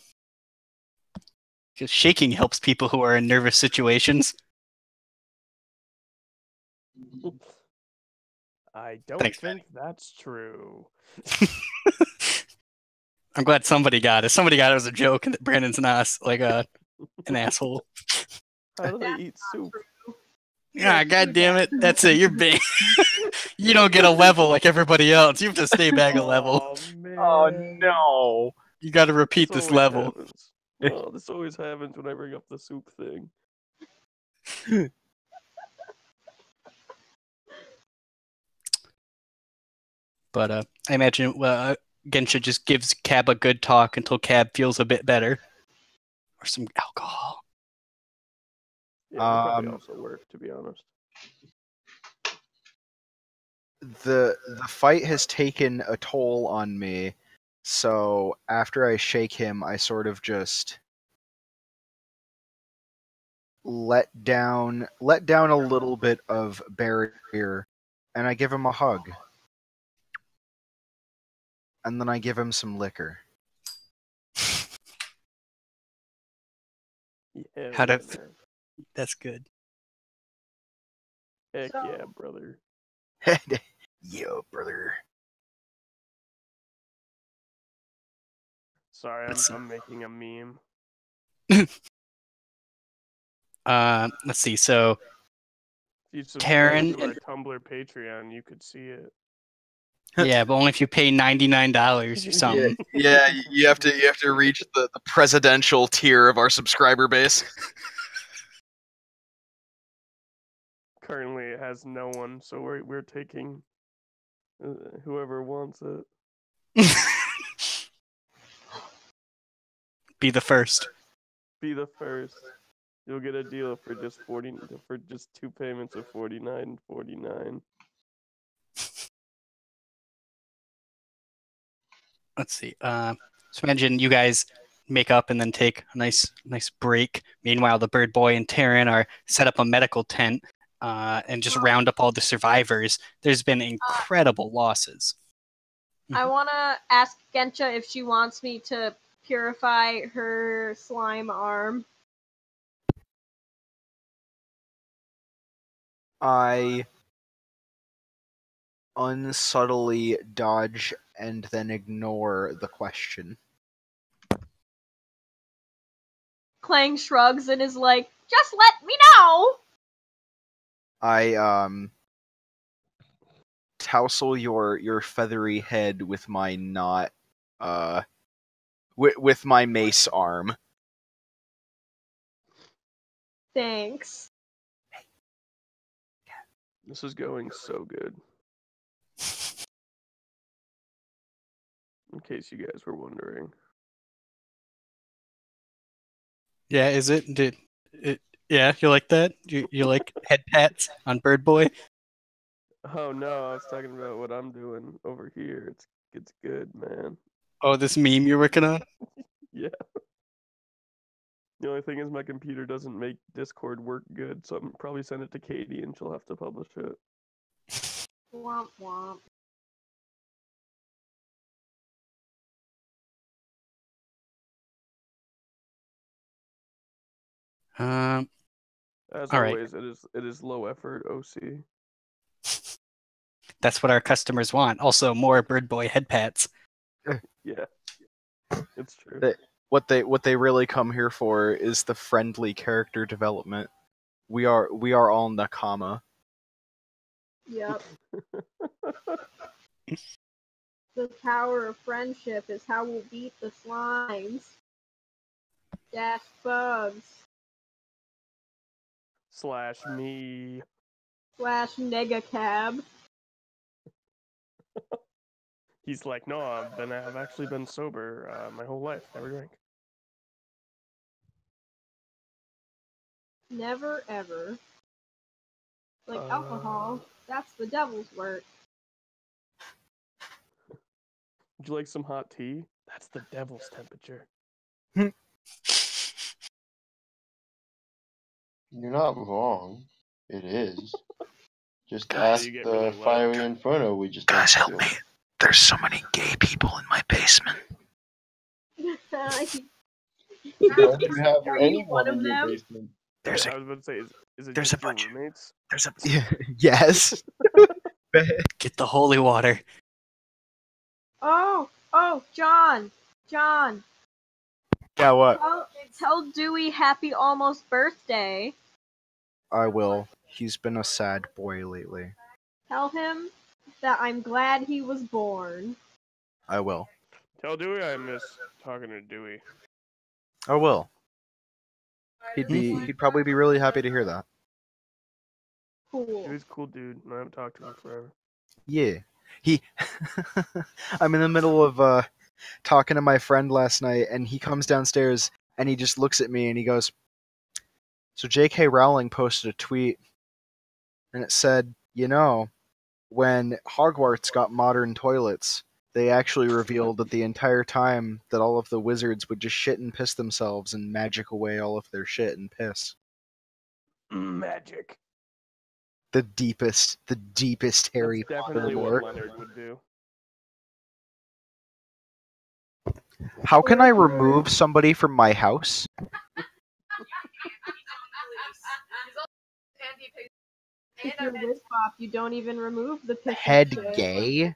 Because shaking helps people who are in nervous situations. I don't Thanks, think that's true. I'm glad somebody got it. Somebody got it as a joke, and that Brandon's an asshole. How do they eat soup? Yeah, god damn it. That's it. You're big. You don't get a level like everybody else. You have to stay back a level. Oh man. Oh no! You got to repeat this always level. happens. Oh, this always happens when I bring up the soup thing. But I imagine Gensha just gives Cab a good talk until Cab feels a bit better. Or some alcohol. Yeah, it'll probably Um, also work, to be honest. The fight has taken a toll on me, so after I shake him, I sort of just let down a little bit of barrier, and I give him a hug. And then I give him some liquor. Yeah, How to- man. That's good. Heck So- yeah, brother. Yo, brother. Sorry, Let's see. I'm making a meme. Let's see. So If you subscribe Taryn to our Tumblr Patreon, you could see it. yeah, but only if you pay $99 or something. Yeah, you have to reach the presidential tier of our subscriber base. Currently, it has no one, so we're taking whoever wants it. Be the first. Be the first. You'll get a deal for just 2 payments of $49.49. Let's see. So imagine you guys make up and then take a nice break. Meanwhile, the Bird Boy and Taryn are set up a medical tent and just round up all the survivors. There's been incredible losses. I want to ask Gensha if she wants me to purify her slime arm. I unsubtly dodge and then ignore the question. Clang shrugs and is like, just let me know! I tousle your feathery head with my with my mace arm. Thanks. This is going so good. In case you guys were wondering. Yeah, is it? Yeah, you like that? You like head pats on Bird Boy? Oh no, I was talking about what I'm doing over here. It's good, man. Oh, this meme you're working on? Yeah. The only thing is my computer doesn't make Discord work good, so I'm probably send it to Katie and she'll have to publish it. Womp womp. Um, As All right. always, it is low effort OC. that's what our customers want. Also, more Bird Boy head pats. Yeah. It's true. What they really come here for is the friendly character development. We are all Nakama. Yep. The power of friendship is how we'll beat the slimes. Dash bugs. / me. / negacab. He's like, no, I've actually been sober my whole life. Never drank. Never ever. Like alcohol, that's the devil's work. Would you like some hot tea? That's the devil's temperature. You're not wrong. It is. Just Guys, ask you get the really wet. fiery inferno we just Guys, went help to. me. There's so many gay people in my basement. Why do you have Are you anyone one of in your them? basement? There's I a was about to say, is it there's just a your bunch. roommates? there's a Yes. Get the holy water. Oh, John. yeah. What? Tell Dewey happy almost birthday. I will. He's been a sad boy lately. Tell him that I'm glad he was born. I will. Tell Dewey I miss talking to Dewey. I will. He'd probably be really happy to hear that. Cool. Dewey's a cool dude, and I haven't talked to him forever. Yeah. I'm in the middle of talking to my friend last night, and he comes downstairs and he just looks at me and he goes, "So J.K. Rowling posted a tweet, and it said, when Hogwarts got modern toilets, they actually revealed that the entire time that all of the wizards would just shit and piss themselves and magic away all of their shit and piss." Magic. The deepest Harry That's Potter definitely lore. what Leonard would do. How can I remove somebody from my house? If you're with Pop, you don't even remove the piss and Head shit. gay?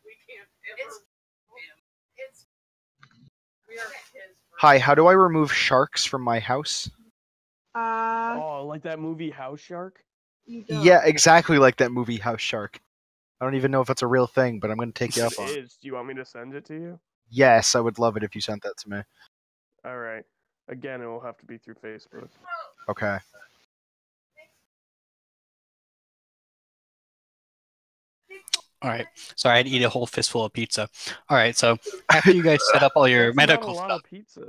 Hi, how do I remove sharks from my house? Oh, like that movie House Shark? You don't. Yeah, exactly like that movie House Shark. I don't even know if that's a real thing, but I'm going to take you up It on it. is. Do you want me to send it to you? Yes, I would love it if you sent that to me. Alright. Again, it will have to be through Facebook. Okay. All right. Sorry, I'd eat a whole fistful of pizza. All right. So after you guys set up all your That's medical not a lot stuff, of pizza.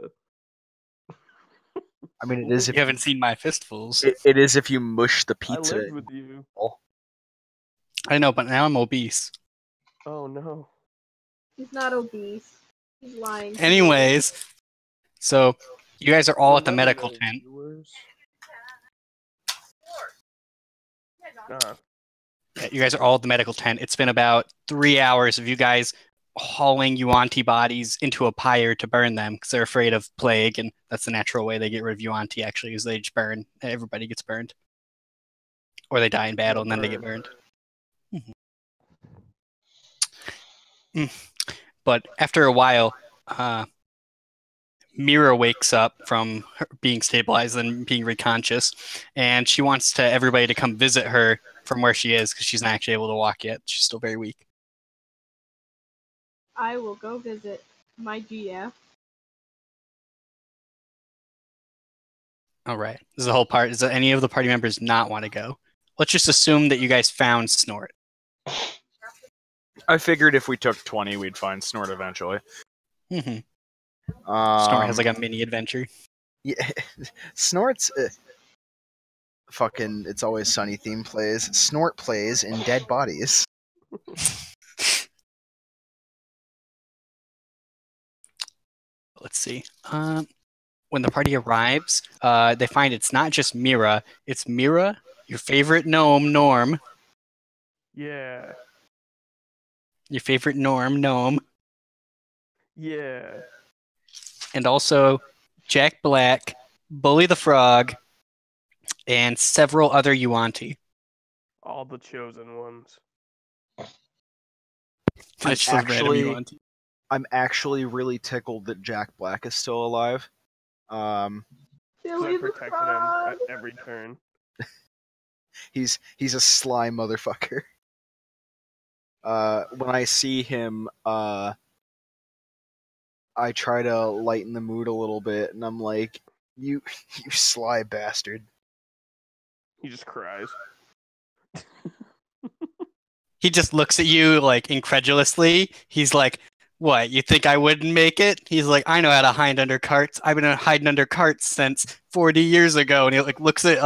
I mean, it is if you haven't seen my fistfuls. it is if you mush the I pizza. lived with you. I know, but now I'm obese. Oh no. He's not obese. He's lying. to you. Anyways, so you guys are all at the Remember medical those tent. viewers? Uh-huh. Yeah, you guys are all at the medical tent. It's been about 3 hours of you guys hauling Yuanti bodies into a pyre to burn them because they're afraid of plague, and that's the natural way they get rid of Yuanti, actually, is they just burn. Everybody gets burned. Or they die in battle and then they get burned. But after a while, Mira wakes up from her being stabilized and being reconscious, and she wants everybody to come visit her from where she is because she's not actually able to walk yet. She's still very weak. I will go visit my GF. All right. This is the whole part. Does any of the party members not want to go? Let's just assume that you guys found Snort. I figured if we took 20, we'd find Snort eventually. Mm-hmm. Snort has like a mini adventure. Yeah, Snort's fucking It's Always Sunny theme plays. Snort plays in Dead Bodies. Let's see. When the party arrives, they find it's not just Mira. It's Mira, your favorite gnome, Norm. Yeah. Your favorite gnome. Yeah. And also Jack Black, Bully the Frog, and several other Yuanti. All the chosen ones. I'm actually really tickled that Jack Black is still alive. So Billy I the protected him Frog. at every turn. He's a sly motherfucker. When I see him, I try to lighten the mood a little bit, and I'm like, "You sly bastard." He just cries. He just looks at you like incredulously. He's like, "What? You think I wouldn't make it?" He's like, "I know how to hide under carts. I've been hiding under carts since 40 years ago, and he like looks at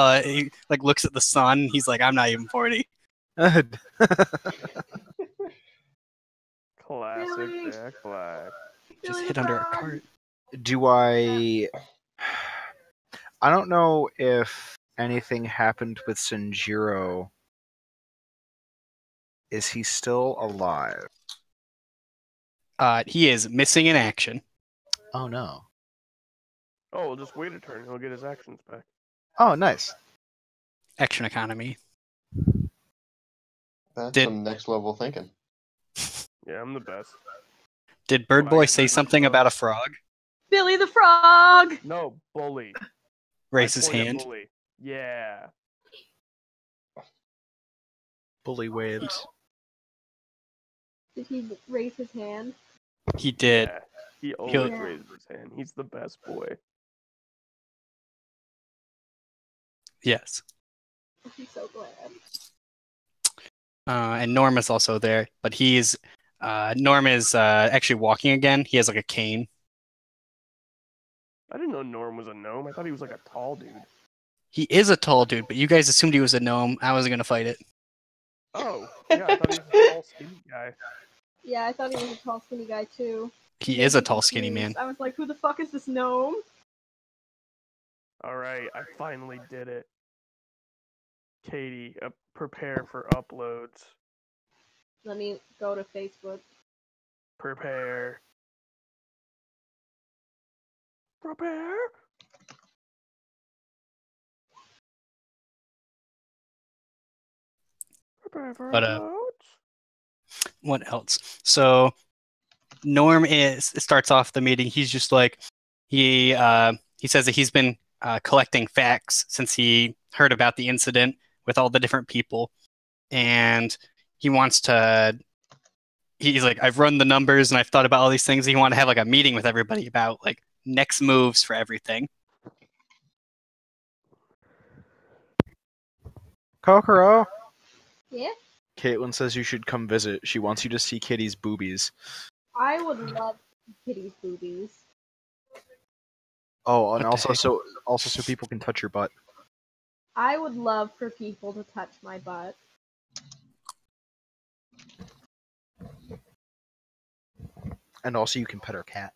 looks at the sun. And he's like, I'm not even 40. Classic Really? Jack Black. Just Billy hid the under a Frog. cart. Do I don't know if anything happened with Sanjiro. Is he still alive? He is missing in action. Oh no. Oh, we'll just wait a turn. He'll get his actions back. Oh, nice. Action economy. That's Did- some next level thinking. Yeah, I'm the best. Did Bird Well, I Boy guess say I'm something the about a most. frog? Billy the Frog. No, bully. Raise I his point at hand. Bully. Yeah. Bully waves. Did he raise his hand? He did. Yeah. He always Yeah. raises his hand. He's the best boy. Yes. I'm so glad. And Norm is also there, but Norm is actually walking again. He has like a cane. I didn't know Norm was a gnome. I thought he was like a tall dude. He is a tall dude, but you guys assumed he was a gnome. I wasn't gonna fight it. Oh, yeah, I thought he was a tall, skinny guy. Yeah, I thought he was a tall, skinny guy too. He is a tall, skinny man. Confused. I was like, who the fuck is this gnome? Alright, I finally did it. Katie, prepare for uploads. Let me go to Facebook. Prepare. Prepare? Prepare for But, uploads? What else? So Norm starts off the meeting. He's just like he says that he's been collecting facts since he heard about the incident with all the different people, and he wants to. He's like, I've run the numbers and I've thought about all these things. He want to have like a meeting with everybody about like next moves for everything. Kokoro. Yeah? Caitlin says you should come visit. She wants you to see Kitty's boobies. I would love Kitty's boobies. Oh, and What the also heck? so people can touch your butt. I would love for people to touch my butt. And also you can pet her cat.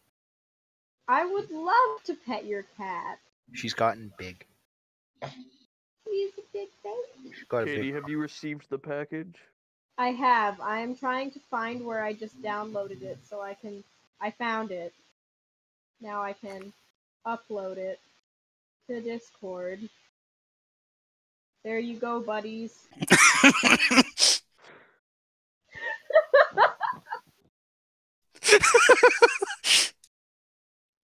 I would love to pet your cat. She's gotten big. He's a big baby. She's got a Katie, big. have you received the package? I have. I am trying to find where I just downloaded it so I found it. Now I can upload it to Discord. There you go, buddies.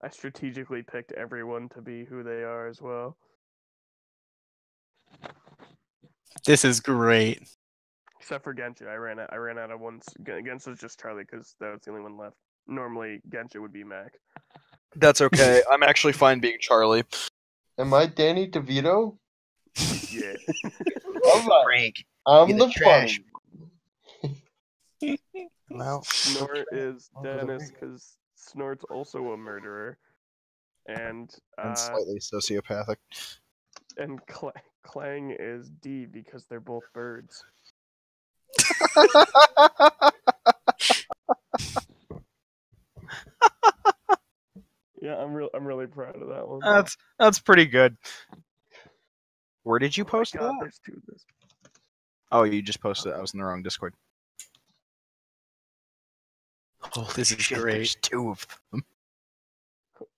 I strategically picked everyone to be who they are as well. This is great. Except for Gensha. I ran out of ones. Gensha's just Charlie because that was the only one left. Normally, Gensha would be Mac. That's okay. I'm actually fine being Charlie. Am I Danny DeVito? Yeah. Alright. Frank. I'm You're the the trash. funny. Well, Snort is Dennis because Snort's also a murderer. And and slightly sociopathic. Clang is D because they're both birds. Yeah, I'm really proud of that one. That's pretty good. Where did you Oh my post God, that? there's two of this. Oh, you just posted it. I was in the wrong Discord. Oh, This is great. There's two of them.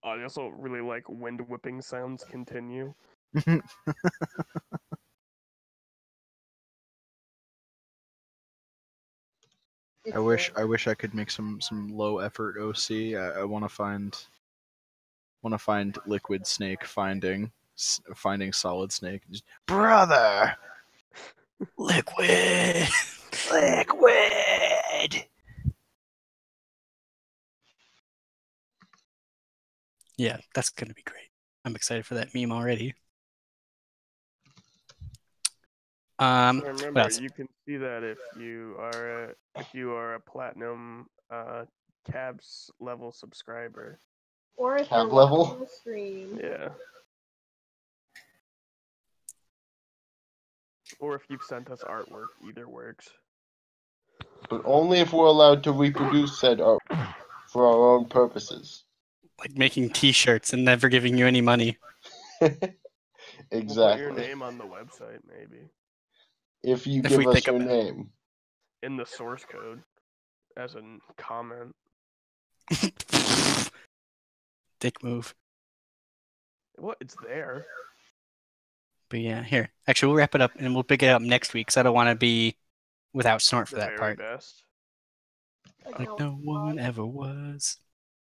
I also really like wind whipping sounds continue. It's I wish good. I could make some low effort OC. I want to find liquid snake finding solid snake. Just, brother, Liquid. liquid. Yeah, that's gonna be great. I'm excited for that meme already. So What remember, else? you can see that if you are a platinum cabs level subscriber. Or if Cap you're level? watching the stream. Yeah. Or if you've sent us artwork, either works. But only if we're allowed to reproduce said art for our own purposes. Like making T-shirts and never giving you any money. Exactly. We'll put your name on the website, maybe. If you If give we us think your about it. name. In the source code, as a comment. Dick move. What? It's there. But yeah, here. Actually, we'll wrap it up and we'll pick it up next week because I don't want to be without Snort for The that very part. best. Like no one ever was.